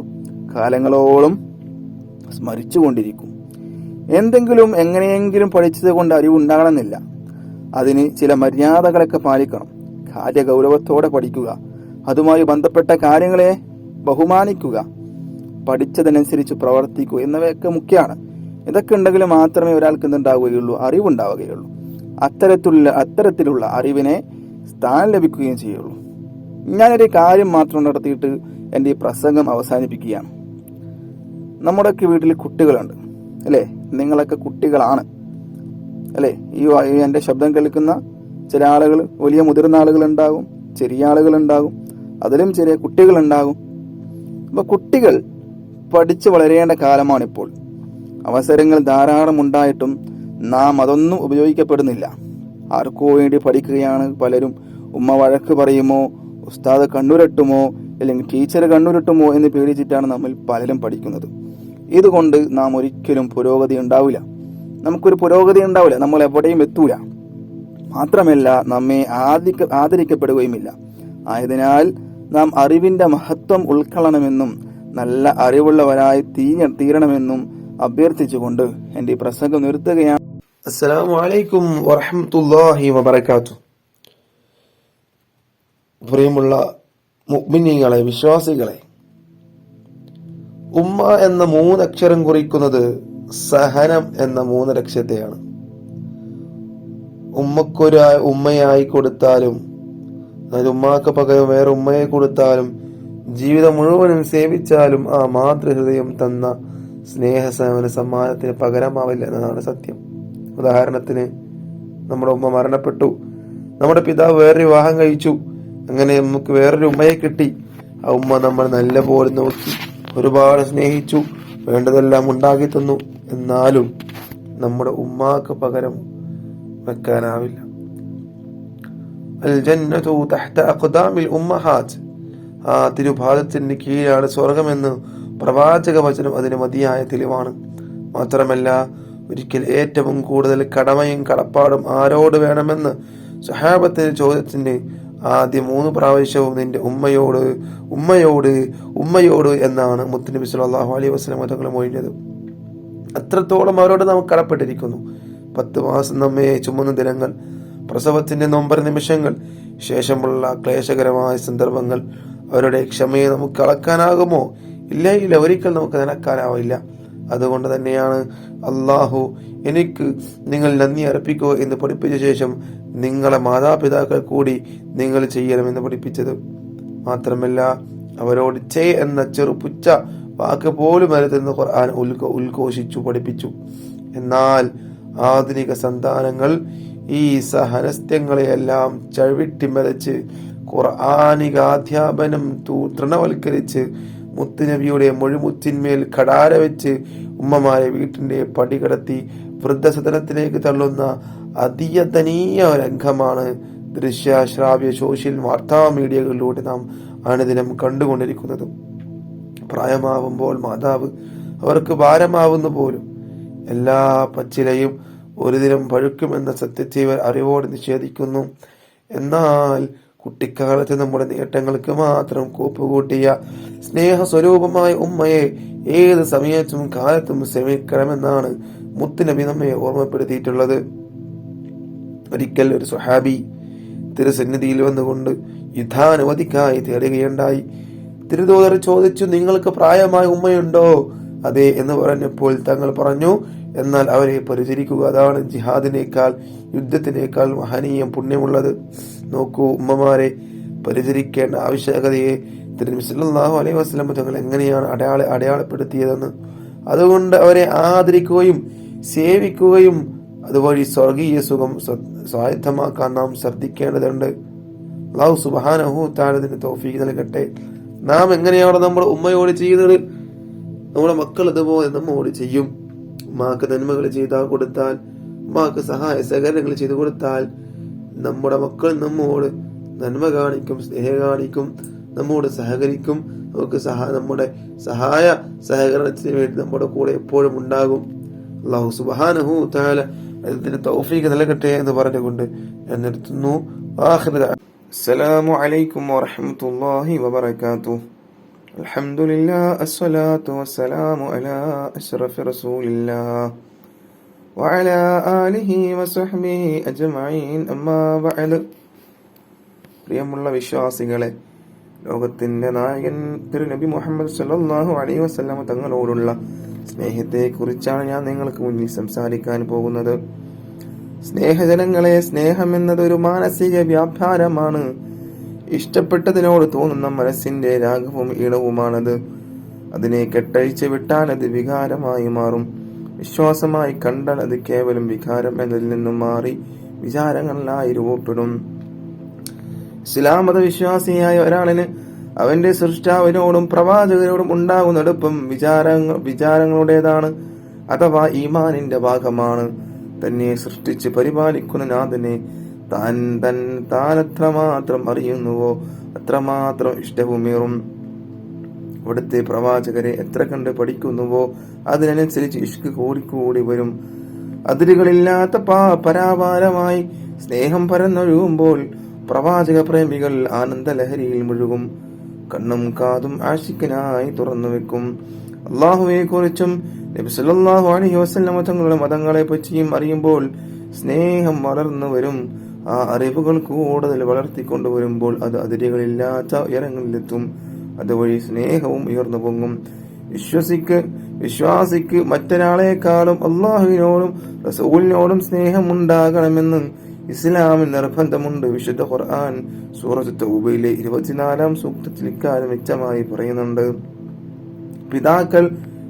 കാലങ്ങളോളം സ്മരിച്ചുകൊണ്ടിരിക്കും. എന്തെങ്കിലും എങ്ങനെയെങ്കിലും പഠിച്ചത് കൊണ്ട് അറിവുണ്ടാകണമെന്നില്ല. അതിന് ചില മര്യാദകളൊക്കെ പാലിക്കണം. കാര്യഗൗരവത്തോടെ പഠിക്കുക, അതുമായി ബന്ധപ്പെട്ട കാര്യങ്ങളെ ബഹുമാനിക്കുക, പഠിച്ചതനുസരിച്ച് പ്രവർത്തിക്കുക എന്നിവയൊക്കെ മുഖ്യമാണ്. ഇതൊക്കെ ഉണ്ടെങ്കിൽ മാത്രമേ ഒരാൾക്ക് എന്തുണ്ടാവുകയുള്ളൂ, അറിവുണ്ടാവുകയുള്ളൂ. അത്തരത്തിലുള്ള അറിവിനെ സ്ഥാനം ലഭിക്കുകയും ചെയ്യുള്ളൂ. ഞാനൊരു കാര്യം മാത്രം നടത്തിയിട്ട് എൻ്റെ ഈ പ്രസംഗം അവസാനിപ്പിക്കുകയാണ്. നമ്മുടെയൊക്കെ വീട്ടിൽ കുട്ടികളുണ്ട്, അല്ലേ? നിങ്ങളൊക്കെ കുട്ടികളാണ്, അല്ലേ? ഈ എൻ്റെ ശബ്ദം കേൾക്കുന്ന ചില ആളുകൾ വലിയ മുതിർന്ന ആളുകളുണ്ടാകും, ചെറിയ ആളുകളുണ്ടാകും, അതിലും ചെറിയ കുട്ടികളുണ്ടാകും. അപ്പൊ കുട്ടികൾ പഠിച്ചു വളരേണ്ട കാലമാണിപ്പോൾ. അവസരങ്ങൾ ധാരാളം ഉണ്ടായിട്ടും നാം അതൊന്നും ഉപയോഗിക്കപ്പെടുന്നില്ല. ആർക്കോ വേണ്ടി പഠിക്കുകയാണ് പലരും. ഉമ്മ വഴക്ക് പറയുമോ, ഉസ്താദ് കണ്ണുരട്ടുമോ, അല്ലെങ്കിൽ ടീച്ചർ കണ്ണുരട്ടുമോ എന്ന് പേടിച്ചിട്ടാണ് നമ്മൾ പലരും പഠിക്കുന്നത്. ഇതുകൊണ്ട് നാം ഒരിക്കലും പുരോഗതി ഉണ്ടാവില്ല. നമുക്കൊരു പുരോഗതി ഉണ്ടാവില്ല, നമ്മൾ എവിടെയും എത്തൂല. മാത്രമല്ല നമ്മെ ആദരിക്കപ്പെടുകയുമില്ല. ആയതിനാൽ നാം അറിവിന്റെ മഹത്വം ഉൾക്കൊള്ളണമെന്നും നല്ല അറിവുള്ളവരായി തീരണമെന്നും അഭ്യർത്ഥിച്ചുകൊണ്ട് എൻ്റെ ഈ പ്രസംഗം നിർത്തുകയാണ്. അസ്സലാമു അലൈക്കും വറഹ്മത്തുള്ളാഹി വബറകാതുഹു. പ്രിയമുള്ള മുഅ്മിനീങ്ങളെ, വിശ്വാസികളെ, ഉമ്മ എന്ന 3 അക്ഷരം കുറിക്കുന്നത് സഹനം എന്ന 3 ലക്ഷ്യത്തെയാണ്. ഉമ്മക്കൊരു ഉമ്മയായി കൊടുത്താലും, അതായത് ഉമ്മാക്ക് പകരം വേറെ ഉമ്മയെ കൊടുത്താലും, ജീവിതം മുഴുവനും സേവിച്ചാലും ആ മാതൃഹൃദയം തന്ന സ്നേഹസേവന സമ്മാനത്തിന് പകരമാവില്ല എന്നതാണ് സത്യം. ഉദാഹരണത്തിന്, നമ്മുടെ ഉമ്മ മരണപ്പെട്ടു, നമ്മുടെ പിതാവ് വേറൊരു വിവാഹം കഴിച്ചു, അങ്ങനെ നമുക്ക് വേറൊരു ഉമ്മയെ കിട്ടി. ആ ഉമ്മ നമ്മൾ നല്ല പോലെ നോക്കി, ഒരുപാട് സ്നേഹിച്ചു, വേണ്ടതെല്ലാം ഉണ്ടാക്കി തന്നു. എന്നാലും നമ്മുടെ ഉമ്മാക്ക് പകരം വെക്കാനാവില്ല. അൽ ജന്നതു തഹ്ത അഖ്ദാമിൽ ഉമ്മഹാത്ത്. ആ തിരുപാദത്തിന് കീഴാണ് സ്വർഗമെന്ന് പ്രവാചക വചനം അതിന് മതിയായ തെളിവാണ്. മാത്രമല്ല, ഒരിക്കൽ ഏറ്റവും കൂടുതൽ കടമയും കടപ്പാടും ആരോട് വേണമെന്ന് സ്വഹാബത്തിന്റെ ചോദ്യത്തിന് ആദ്യം 3 പ്രാവശ്യവും നിന്റെ ഉമ്മയോട് ഉമ്മയോട് ഉമ്മയോട് എന്നാണ് മുത്തുനബി സ്വല്ലല്ലാഹു അലൈഹി വസല്ലം തങ്ങൾ മൊഴിഞ്ഞത്. അത്രത്തോളം അവരോട് നാം കടപ്പെട്ടിരിക്കുന്നു. 10 മാസം നമ്മെ ചുമന്ന ദിനങ്ങൾ, പ്രസവത്തിന്റെ നൊമ്പര നിമിഷങ്ങൾ, ശേഷമുള്ള ക്ലേശകരമായ സന്ദർഭങ്ങൾ, അവരുടെ ക്ഷമയെ നമുക്ക് അളക്കാനാകുമോ? ഇല്ല, ഒരിക്കൽ നമുക്ക് നനക്കാനാവില്ല. അതുകൊണ്ട് തന്നെയാണ് അള്ളാഹു എനിക്ക് നിങ്ങൾ നന്ദി അർപ്പിക്കുക എന്ന് പഠിപ്പിച്ച ശേഷം നിങ്ങളെ മാതാപിതാക്കൾ കൂടി നിങ്ങൾ ചെയ്യണമെന്ന് പഠിപ്പിച്ചത്. മാത്രമല്ല, അവരോട് എന്ന ചെറുപുച്ച വാക്ക് പോലും അരുതെന്ന് ഖുർആൻ ഉദ്ഘോഷിച്ചു പഠിപ്പിച്ചു. എന്നാൽ ആധുനിക സന്താനങ്ങൾ ഈ സഹനസ്യങ്ങളെയെല്ലാം ചവിട്ടിമറിച്ച് ഖുർആനികാധ്യാപനം തൃണവൽക്കരിച്ച് മുത്തുനബിയുടെ മൊഴിമുത്തിന്മേൽ കടാര വെച്ച് ഉമ്മമാരെ വീട്ടിന്റെ പടി കടത്തി വൃദ്ധസദനത്തിലേക്ക് തള്ളുന്ന അതിയതനീയ രംഗമാണ് ദൃശ്യശ്രാവ്യ സോഷ്യൽ വാർത്താ മീഡിയകളിലൂടെ നാം അനുദിനം കണ്ടുകൊണ്ടിരിക്കുന്നത്. പ്രായമാവുമ്പോൾ മാതാവ് അവർക്ക് ഭാരമാവുന്ന പോലും. എല്ലാ പച്ചിലയും ഒരു ദിനം പഴുക്കുമെന്ന സത്യത്തെ ഇവർ അറിവോടെ നിഷേധിക്കുന്നു. എന്നാൽ കുട്ടിക്കാലത്ത് നമ്മുടെ നേട്ടങ്ങൾക്ക് മാത്രം കൂപ്പുകൂട്ടിയ സ്നേഹസ്വരൂപമായ ഉമ്മയെ ഏത് സമയത്തും കാലത്തും സേവിക്കണമെന്നാണ് മുത്തുനബി നമ്മെ ഓർമ്മപ്പെടുത്തിയിട്ടുള്ളത്. ഒരിക്കൽ ഒരു സ്വഹാബി തിരുസന്നിധിയിൽ വന്നുകൊണ്ട് യുദ്ധാനുമതിക്കായി തേടുകയുണ്ടായി. തിരുദൂതർ ചോദിച്ചു, നിങ്ങൾക്ക് പ്രായമായ ഉമ്മയുണ്ടോ? അതെ എന്ന് പറഞ്ഞപ്പോൾ തങ്ങൾ പറഞ്ഞു, എന്നാൽ അവരെ പരിചരിക്കുക, അതാണ് ജിഹാദിനേക്കാൾ യുദ്ധത്തിനേക്കാൾ മഹനീയം പുണ്യമുള്ളത്. നോക്കൂ, ഉമ്മമാരെ പരിചരിക്കേണ്ട ആവശ്യകതയെ തിരുനബി സല്ലല്ലാഹു അലൈഹി വസല്ലം തങ്ങൾ എങ്ങനെയാണ് അടയാളപ്പെടുത്തിയതെന്ന്. അതുകൊണ്ട് അവരെ ആദരിക്കുകയും സേവിക്കുകയും അതുവഴി സ്വർഗീയ സുഖം സ്വായത്തമാക്കാൻ നാം ശ്രദ്ധിക്കേണ്ടതുണ്ട്. അല്ലാഹു സുബ്ഹാനഹു തആല ഇതിന് തൗഫീഖ് നൽകട്ടെ. നാം എങ്ങനെയാണ് നമ്മൾ ഉമ്മയോട് ചെയ്യുന്നത്? നമ്മുടെ മക്കൾ ഇതുപോലെ നമ്മോട് ചെയ്യും. ഉമ്മാക്ക് നന്മകൾ ചെയ്താൽ കൊടുത്താൽ, ഉമ്മാക്ക് സഹായ സഹകരണങ്ങൾ ചെയ്തു കൊടുത്താൽ നമ്മുടെ മക്കൾ നമ്മോട് നന്മ കാണിക്കും, സ്നേഹം കാണിക്കും, നമ്മോട് സഹകരിക്കും. നമുക്ക് നമ്മുടെ സഹായ സഹകരണത്തിന് വേണ്ടി നമ്മുടെ കൂടെ എപ്പോഴും ഉണ്ടാകും. അല്ലാഹു സുബ്ഹാനഹു തആല അതിന് തൗഫീഖ് നൽകട്ടെ എന്ന് പറഞ്ഞുകൊണ്ട് ഞാൻ നിർത്തുന്നു. അസ്സലാമു അലൈക്കും വറഹ്മത്തുള്ളാഹി വബറകാതുഹു. അൽഹംദുലില്ലാഹ് അസ്സലാത്തു വസ്സലാമു അലാ അഷ്റഫി റസൂലില്ലാഹ് വഅലാ ആലിഹി വസഹ്ബിഹി അജ്മഈൻ. അമ്മാ ബഅദ്. പ്രിയമുള്ള വിശ്വാസികളെ, ലോകത്തിന്റെ നായകൻ തിരുനബി മുഹമ്മദ് സല്ലല്ലാഹു അലൈഹി വസല്ലം തങ്ങളോടുള്ള സ്നേഹത്തെ കുറിച്ചാണ് ഞാൻ നിങ്ങൾക്ക് മുന്നിൽ സംസാരിക്കാൻ പോകുന്നത്. സ്നേഹജനങ്ങളെ, സ്നേഹം എന്നത് ഒരു മാനസിക വ്യാപാരമാണ്. ഇഷ്ടപ്പെട്ടതിനോട് തോന്നുന്ന മനസ്സിന്റെ രാഗവും ഈണവുമാണത്. അതിനെ കെട്ടഴിച്ച് വിട്ടാൽ അത് വികാരമായി മാറും. വിശ്വാസമായി കണ്ടാൽ അത് കേവലം വികാരം എന്നതിൽ നിന്നും മാറി വിചാരങ്ങളായി രൂപപ്പെടും. ഇസ്ലാം മത വിശ്വാസിയായ ഒരാളിന് അവന്റെ സൃഷ്ടാവിനോടും പ്രവാചകരോടും ഉണ്ടാകുന്ന അടുപ്പം വിചാരങ്ങളുടേതാണ്, അഥവാ ഈമാനിന്റെ ഭാഗമാണ്. തന്നെ സൃഷ്ടിച്ച് പരിപാലിക്കുന്ന നാഥനെ താൻ എത്രമാത്രം അറിയുന്നുവോ അത്രമാത്രം ഇഷ്ടവുമേറും. അവിടുത്തെ പ്രവാചകരെ എത്ര കണ്ട് പഠിക്കുന്നുവോ അതിനനുസരിച്ച് ഇഷ്ക് കൂടിക്കൂടി വരും. അതിരുകളില്ലാത്ത പരാപാരമായി സ്നേഹം പരന്നൊഴുകുമ്പോൾ പ്രവാചക പ്രേമികൾ ആനന്ദലഹരിയിൽ മുഴുകും. കണ്ണും കാതും ആശിക്കനായി തുറന്നു വെക്കും. അള്ളാഹുവെ കുറിച്ചും നബി സല്ലല്ലാഹു അലൈഹി വസല്ലം തങ്ങളുടെ മതങ്ങളെ പറ്റിയും അറിയുമ്പോൾ സ്നേഹം വളർന്നു വരും. ആ അറിവുകൾ കൂടുതൽ വളർത്തിക്കൊണ്ടുവരുമ്പോൾ അത് അതിരുകളില്ലാത്ത ഉയരങ്ങളിലെത്തും. അതുവഴി സ്നേഹവും ഉയർന്നു പൊങ്ങും. വിശ്വാസിക്ക് മറ്റൊരാളെക്കാളും അള്ളാഹുവിനോടും റസൂലിനോടും സ്നേഹമുണ്ടാകണമെന്ന് ഇസ്ലാമിൽ നിർബന്ധമുണ്ട്. വിശുദ്ധ ഖുർആൻ സൂറത്ത് തൗബയിലെ 24-ാം സൂക്തത്തിൽ ഇക്കാര്യം വ്യക്തമായി പറയുന്നുണ്ട്. പിതാക്കൾ,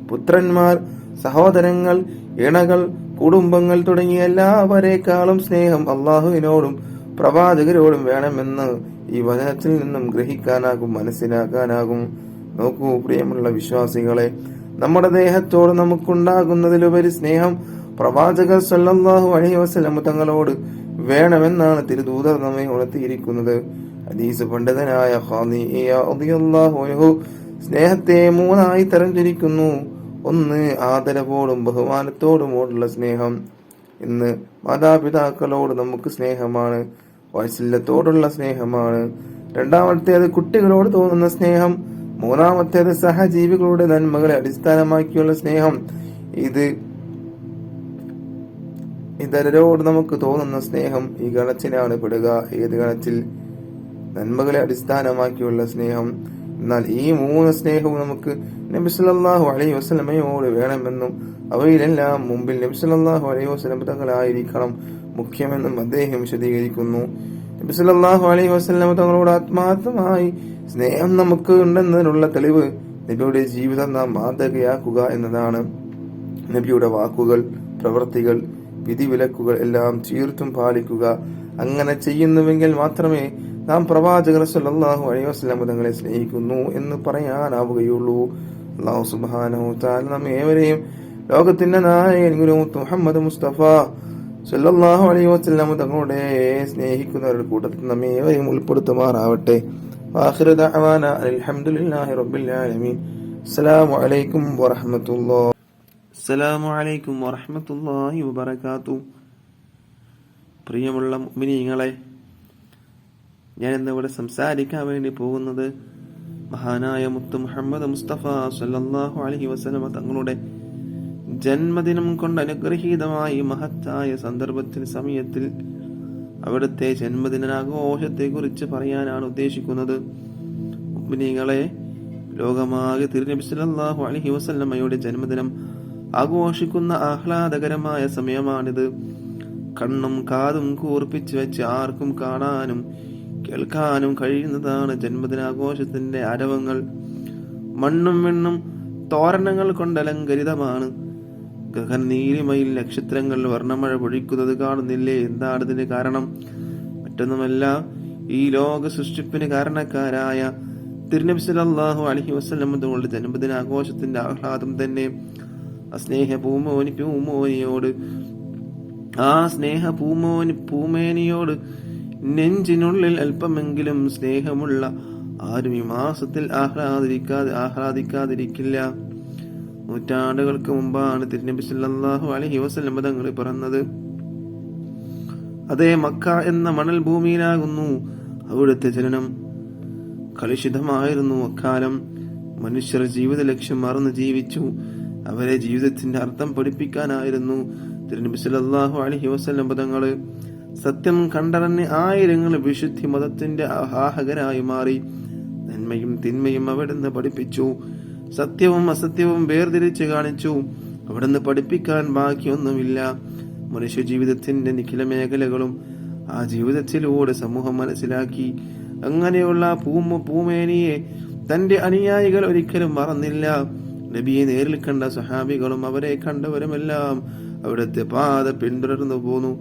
പുത്രന്മാർ, സഹോദരങ്ങൾ, ഇണകൾ, കുടുംബങ്ങൾ തുടങ്ങിയ എല്ലാവരെക്കാളും സ്നേഹം അള്ളാഹുവിനോടും പ്രവാചകരോടും വേണമെന്ന് ഈ വചനത്തിൽ നിന്നും ഗ്രഹിക്കാനാകും, മനസ്സിലാക്കാനാകും. നോക്കൂ പ്രിയമുള്ള വിശ്വാസികളെ, നമ്മുടെ ദേഹത്തോട് നമുക്കുണ്ടാകുന്നതിലുപരി സ്നേഹം പ്രവാചകർ സല്ലല്ലാഹു അലൈഹി വസല്ലം തങ്ങളോട് വേണമെന്നാണ് തിരുദൂതർ നമ്മെ ഉണർത്തിയിരിക്കുന്നത്. ഹദീസ് പണ്ഡിതനായ റളിയല്ലാഹു അൻഹു സ്നേഹത്തെ 3 തരംതിരിക്കുന്നു. ഒന്ന്, ആദരവോടും ബഹുമാനത്തോടുമോടുള്ള സ്നേഹം. ഇന്ന് മാതാപിതാക്കളോട് നമുക്ക് സ്നേഹമാണ്, വാത്സല്യത്തോടുള്ള സ്നേഹമാണ്. രണ്ടാമത്തേത് കുട്ടികളോട് തോന്നുന്ന സ്നേഹം. മൂന്നാമത്തേത് സഹജീവികളുടെ നന്മകളെ അടിസ്ഥാനമാക്കിയുള്ള സ്നേഹം. ഇതരരോട് നമുക്ക് തോന്നുന്ന സ്നേഹം ഈ ഗണത്തിലാണ് പെടുക. ഏത് ഗണത്തിൽ? നന്മകളെ അടിസ്ഥാനമാക്കിയുള്ള സ്നേഹം. എന്നാൽ ഈ 3 സ്നേഹവും നമുക്ക് നബി സല്ലല്ലാഹു അലൈഹി വസല്ലമയോട് വേണമെന്നും അവയിലെല്ലാം മുമ്പിൽ നബി സല്ലല്ലാഹു അലൈഹി വസല്ലം തങ്ങളായിരിക്കണം മുഖ്യമെന്നും അദ്ദേഹം വിശദീകരിക്കുന്നു. നബി സല്ലല്ലാഹു അലൈഹി വസല്ലം തങ്ങളോട് ആത്മാർത്ഥമായി സ്നേഹം നമുക്ക് ഉണ്ടെന്നതിനുള്ള തെളിവ് നബിയുടെ ജീവിതം നാം മാതൃകയാക്കുക എന്നതാണ്. നബിയുടെ വാക്കുകൾ, പ്രവൃത്തികൾ, വിധിവിലക്കുകൾ എല്ലാം തീർത്തും പാലിക്കുക. അങ്ങനെ ചെയ്യുന്നുവെങ്കിൽ മാത്രമേ നാം പ്രവാചകർ സല്ലല്ലാഹു അലൈഹി വസല്ലം തങ്ങളെ സ്നേഹിക്കുന്നു എന്ന് പറയാനാവുകയുള്ളൂ. അല്ലാഹു സുബ്ഹാനഹു തആല നമ്മെ ഏവരെയും ലോകത്തിന്റെ നായകൻ മുഹമ്മദ് മുസ്തഫ സല്ലല്ലാഹു അലൈഹി വസല്ലം തങ്ങളുടെ സ്നേഹിക്കുന്നവരുടെ കൂട്ടത്തിൽ നമ്മെ ഏവരെയും ഉൾപ്പെടുത്തുമാറാവട്ടെ. ആഖിറു ദഅവാന അൽഹംദുലില്ലാഹി റബ്ബിൽ ആലമീൻ. അസ്സലാമു അലൈക്കും വറഹ്മത്തുള്ളാഹി. അസ്സലാമു അലൈക്കും വറഹ്മത്തുള്ളാഹി വബറകാതുഹു. പ്രിയമുള്ള മുഅ്മിനീങ്ങളെ, ഞാൻ ഇന്നിവിടെ സംസാരിക്കാൻ വേണ്ടി പോകുന്നത് മഹാനായ മുത്ത് മുഹമ്മദ് മുസ്തഫ സല്ലല്ലാഹു അലൈഹി വസല്ലം തങ്ങളുടെ ജന്മദിനം കൊണ്ട് അനുഗ്രഹീതമായി മഹത്തായ സമയത്തിൽ അവിടുത്തെ ജന്മദിനാഘോഷത്തെ കുറിച്ച് പറയാനാണ് ഉദ്ദേശിക്കുന്നത്. മുഅ്മിനീങ്ങളെ, ലോകമാകെ തിരുനബി സല്ലല്ലാഹു അലൈഹി വസല്ലമയുടെ ജന്മദിനം ആഘോഷിക്കുന്ന ആഹ്ലാദകരമായ സമയമാണിത്. കണ്ണും കാതും കൂർപ്പിച്ചു വെച്ച് ആർക്കും കാണാനും കേൾക്കാനും കഴിയുന്നതാണ് ജന്മദിനാഘോഷത്തിന്റെ ആരവങ്ങൾ. മണ്ണും വെണ്ണും തോരണങ്ങൾ കൊണ്ട് അലങ്കരിതമാണ്. ഗഗനനീലിമയിൽ നക്ഷത്രങ്ങൾ വർണ്ണമഴ പൊഴിക്കുന്നത് കാണുന്നില്ലേ? എന്താണ് ഇതിന് കാരണം? മറ്റൊന്നുമല്ല, ഈ ലോക സൃഷ്ടിപ്പിന് കാരണക്കാരായ തിരുനബി സല്ലല്ലാഹു അലൈഹി വസല്ലം തങ്ങളുടെ ജന്മദിനാഘോഷത്തിന്റെ ആഹ്ലാദം തന്നെ ആ സ്നേഹ പൂമേനിയോട് നെഞ്ചിനുള്ളിൽ അല്പമെങ്കിലും സ്നേഹമുള്ള ആരും ഈ മാസത്തിൽ ആഹ്ലാദിക്കാതിരിക്കില്ല. നൂറ്റാണ്ടുകൾക്ക് മുമ്പാണ് തിരുനബി സല്ലല്ലാഹു അലൈഹി വസല്ലം തങ്ങൾ പിറന്നത്. അതേ മക്ക എന്ന മണൽ ഭൂമിയിലാകുന്നു അവിടുത്തെ ജനനം. കലുഷിതമായിരുന്നു അക്കാലം. മനുഷ്യർ ജീവിത ലക്ഷ്യം മറന്ന് ജീവിച്ചു. അവരെ ജീവിതത്തിന്റെ അർത്ഥം പഠിപ്പിക്കാനായിരുന്നു തിരുനബി സല്ലല്ലാഹു അലൈഹി വസല്ലം തങ്ങൾ. സത്യം കണ്ടറിഞ്ഞ് ആയിരങ്ങൾ വിശുദ്ധി മതത്തിന്റെ ആവാഹകരായി മാറി. നന്മയും തിന്മയും അവിടുന്ന് പഠിപ്പിച്ചു. സത്യവും അസത്യവും വേർതിരിച്ച് കാണിച്ചു. അവിടുന്ന് പഠിപ്പിക്കാൻ ബാക്കിയൊന്നുമില്ല. മനുഷ്യ ജീവിതത്തിന്റെ നിഖില മേഖലകളും ആ ജീവിതത്തിലൂടെ സമൂഹം മനസ്സിലാക്കി. അങ്ങനെയുള്ള പൂമേനിയെ തന്റെ അനുയായികൾ ഒരിക്കലും മറന്നില്ല. നബിയെ നേരിൽ കണ്ട സഹാബികളും അവരെ കണ്ടവരുമെല്ലാം അവിടുത്തെ പാത പിന്തുടർന്നു പോന്നു.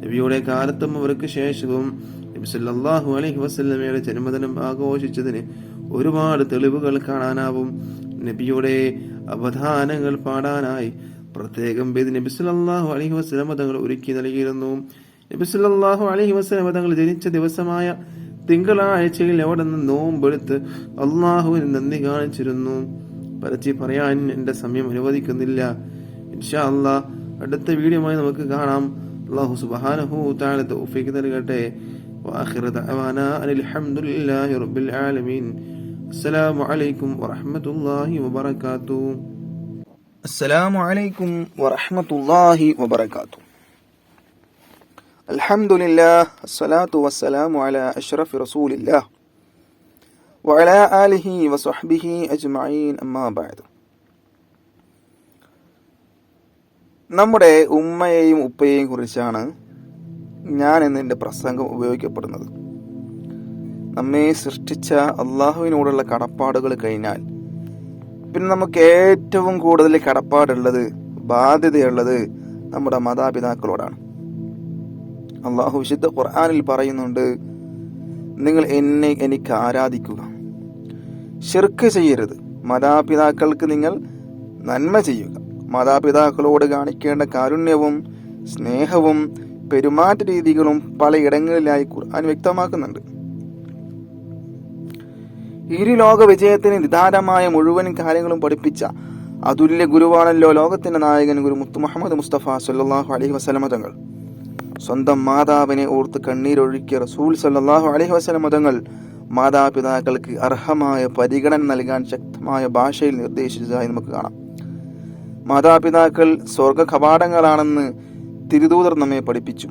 നബിയുടെ കാലത്തും അവർക്ക് ശേഷവും നബി സല്ലല്ലാഹു അലൈഹി വസല്ലമയുടെ ജന്മദിനം ആഘോഷിച്ചതിന് ഒരുപാട് തെളിവുകൾ കാണാനാവും. നബിയുടെ അവധാനങ്ങൾ പാടാനായി പ്രത്യേകം വേദി നബി സല്ലല്ലാഹു അലൈഹി വസല്ലം തങ്ങൾ ഒരുക്കി നൽകിയിരുന്നു. നബി സല്ലല്ലാഹു അലൈഹി വസല്ലം തങ്ങൾ ജനിച്ച ദിവസമായ തിങ്കളാഴ്ചയിൽ അവിടെ നിന്ന് നോമ്പെടുത്ത് അള്ളാഹുവിന് നന്ദി കാണിച്ചിരുന്നു. പരത്തി പറയാൻ എന്റെ സമയം അനുവദിക്കുന്നില്ല. ഇൻഷാ അല്ലാഹ് അടുത്ത വീഡിയോയുമായി നമുക്ക് കാണാം. അല്ലാഹു സുബ്ഹാനഹു തആല തൗഫീഖ് നൽകട്ടെ. വആഖിറു ദഅവാനാ അനിൽ ഹംദുലില്ലാഹി റബ്ബിൽ ആലമീൻ. അസ്സലാമു അലൈക്കും വറഹ്മത്തുള്ളാഹി വബറകാതുഹു. السلام عليكم ورحمة الله وبركاته. الحمد لله الصلاة والسلام على أشرف رسول الله وعلى آله وصحبه أجمعين أما بعد. നമ്മുടെ ഉമ്മയെയും ഉപ്പയെയും കുറിച്ചാണ് ഞാൻ എന്നെ പ്രസംഗം ഉപയോഗിക്കപ്പെടുന്നത്. നമ്മെ സൃഷ്ടിച്ച അള്ളാഹുവിനോടുള്ള കടപ്പാടുകൾ കഴിഞ്ഞാൽ പിന്നെ നമുക്ക് ഏറ്റവും കൂടുതൽ കടപ്പാടുള്ളത്, ബാധ്യതയുള്ളത് നമ്മുടെ മാതാപിതാക്കളോടാണ്. അള്ളാഹു വിശുദ്ധ ഖുർആനിൽ പറയുന്നുണ്ട്, നിങ്ങൾ എനിക്ക് ആരാധിക്കുക, ശിർക്ക് ചെയ്യരുത്, മാതാപിതാക്കൾക്ക് നിങ്ങൾ നന്മ ചെയ്യുക. മാതാപിതാക്കളോട് കാണിക്കേണ്ട കാരുണ്യവും സ്നേഹവും പെരുമാറ്റ രീതികളും പലയിടങ്ങളിലായി ഖുർആൻ വ്യക്തമാക്കുന്നുണ്ട്. ഇരുലോക വിജയത്തിന് നിദാനമായ മുഴുവൻ കാര്യങ്ങളും പഠിപ്പിച്ച അതുല്യ ഗുരുവാണല്ലോ ലോകത്തിന്റെ നായകൻ ഗുരു മുത്തു മുഹമ്മദ് മുസ്തഫ സല്ലല്ലാഹു അലൈഹി വസല്ലം തങ്ങൾ. സ്വന്തം മാതാവിനെ ഓർത്ത് കണ്ണീരൊഴുക്കിയ റസൂൽ സല്ലല്ലാഹു അലൈഹി വസല്ലം തങ്ങൾ മാതാപിതാക്കൾക്ക് അർഹമായ പരിഗണന നൽകാൻ ശക്തമായ ഭാഷയിൽ നിർദ്ദേശിച്ചതായി നമുക്ക് കാണാം. മാതാപിതാക്കൾ സ്വർഗ കവാടങ്ങളാണെന്ന് തിരുദൂതർ നമ്മെ പഠിപ്പിച്ചു.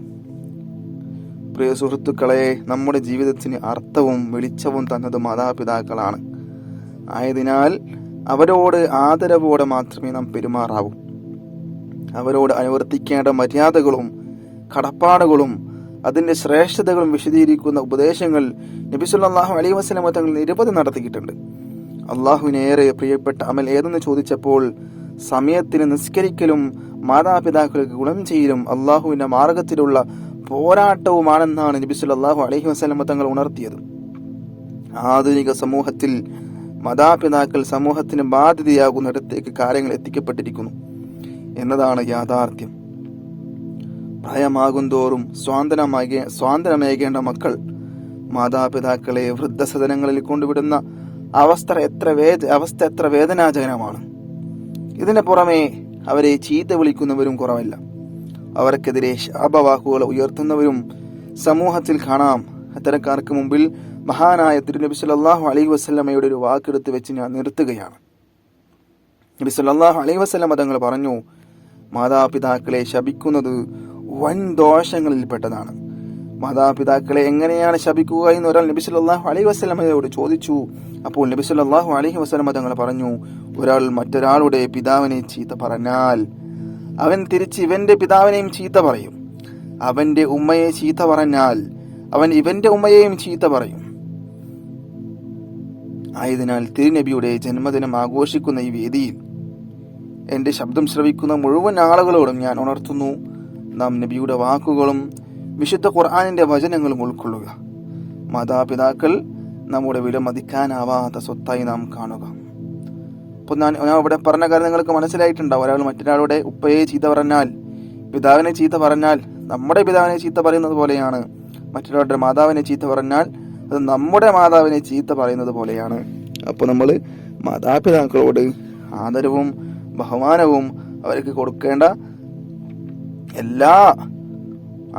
പ്രിയ സുഹൃത്തുക്കളെ, നമ്മുടെ ജീവിതത്തിന് അർത്ഥവും വെളിച്ചവും തന്നത് മാതാപിതാക്കളാണ്. ആയതിനാൽ അവരോട് ആദരവോടെ മാത്രമേ നാം പെരുമാറാവൂ. അവരോട് അനുവർത്തിക്കേണ്ട മര്യാദകളും കടപ്പാടുകളും അതിന്റെ ശ്രേഷ്ഠതകളും വിശദീകരിക്കുന്ന ഉപദേശങ്ങൾ നബി സല്ലല്ലാഹു അലൈഹി വസല്ലം തങ്ങൾ നിരവധി നടത്തിയിട്ടുണ്ട്. അള്ളാഹുവിനേറെ പ്രിയപ്പെട്ട അമൽ ഏതെന്ന് ചോദിച്ചപ്പോൾ സമയത്തിന് നിസ്കരിക്കലും മാതാപിതാക്കൾക്ക് ഗുണം ചെയ്യലും അള്ളാഹുവിന്റെ മാർഗത്തിലുള്ള പോരാട്ടവുമാണെന്നാണ് നബി സല്ലല്ലാഹു അലൈഹി വസല്ലം തങ്ങൾ ഉണർത്തിയത്. ആധുനിക സമൂഹത്തിൽ മാതാപിതാക്കൾ സമൂഹത്തിന് ബാധ്യതയാകുന്നിടത്തേക്ക് കാര്യങ്ങൾ എത്തിക്കപ്പെട്ടിരിക്കുന്നു എന്നതാണ് യാഥാർത്ഥ്യം. പ്രായമാകുന്തോറും സ്വാതന്ത്ര്യമേകേണ്ട മക്കൾ മാതാപിതാക്കളെ വൃദ്ധസദനങ്ങളിൽ കൊണ്ടുവിടുന്ന അവസ്ഥ എത്ര വേദനാജനകമാണ്. ഇതിന് പുറമെ അവരെ ചീത്ത വിളിക്കുന്നവരും കുറവല്ല. അവർക്കെതിരെ ശാപവാക്കുകൾ ഉയർത്തുന്നവരും സമൂഹത്തിൽ കാണാം. അത്തരക്കാർക്ക് മുമ്പിൽ മഹാനായ തിരുനബി സല്ലല്ലാഹു അലൈഹി വസല്ലമയുടെ ഒരു വാക്കെടുത്ത് വെച്ച് ഞാൻ നിർത്തുകയാണ്. നബി സല്ലല്ലാഹു അലൈഹി വസല്ലമ തങ്ങൾ പറഞ്ഞു, മാതാപിതാക്കളെ ശപിക്കുന്നത് വൻ ദോഷങ്ങളിൽപ്പെട്ടതാണ്. മാതാപിതാക്കളെ എങ്ങനെയാണ് ശപിക്കുക എന്ന് ഒരാൾ നബി സല്ലല്ലാഹു അലൈഹി വസല്ലമയോട് ചോദിച്ചു. അപ്പോൾ നബി സല്ലല്ലാഹു അലൈഹി വസല്ലമ തങ്ങൾ പറഞ്ഞു, ഒരാൾ മറ്റൊരാളുടെ പിതാവിനെ ചീത്ത പറഞ്ഞാൽ അവൻ തിരിച്ച് ഇവന്റെ പിതാവിനെയും ചീത്ത പറയും. അവന്റെ ഉമ്മയെ ചീത്ത പറഞ്ഞാൽ അവൻ ഇവന്റെ ഉമ്മയെയും ചീത്ത പറയും. ആയതിനാൽ തിരുനബിയുടെ ജന്മദിനം ആഘോഷിക്കുന്ന ഈ വേദിയിൽ എന്റെ ശബ്ദം ശ്രവിക്കുന്ന മുഴുവൻ ആളുകളോടും ഞാൻ ഉണർത്തുന്നു, നാം നബിയുടെ വാക്കുകളും വിശുദ്ധ ഖുർആനിന്റെ വചനങ്ങളും ഉൾക്കൊള്ളുക. മാതാപിതാക്കൾ നമ്മുടെ വിലമതിക്കാനാവാത്ത സ്വത്തായി നാം കാണുക. അപ്പോൾ ഞാൻ ഇവിടെ പറഞ്ഞ കാര്യം നിങ്ങൾക്ക് മനസ്സിലായിട്ടുണ്ടാവും. ഒരാൾ മറ്റൊരാളുടെ ഉപ്പയെ ചീത്ത പറഞ്ഞാൽ, പിതാവിനെ ചീത്ത പറഞ്ഞാൽ നമ്മുടെ പിതാവിനെ ചീത്ത പറയുന്നത് പോലെയാണ്. മറ്റൊരാളുടെ മാതാവിനെ ചീത്ത പറഞ്ഞാൽ അത് നമ്മുടെ മാതാവിനെ ചീത്ത പറയുന്നത് പോലെയാണ്. അപ്പോൾ നമ്മൾ മാതാപിതാക്കളോട് ആദരവും ബഹുമാനവും അവർക്ക് കൊടുക്കേണ്ട എല്ലാ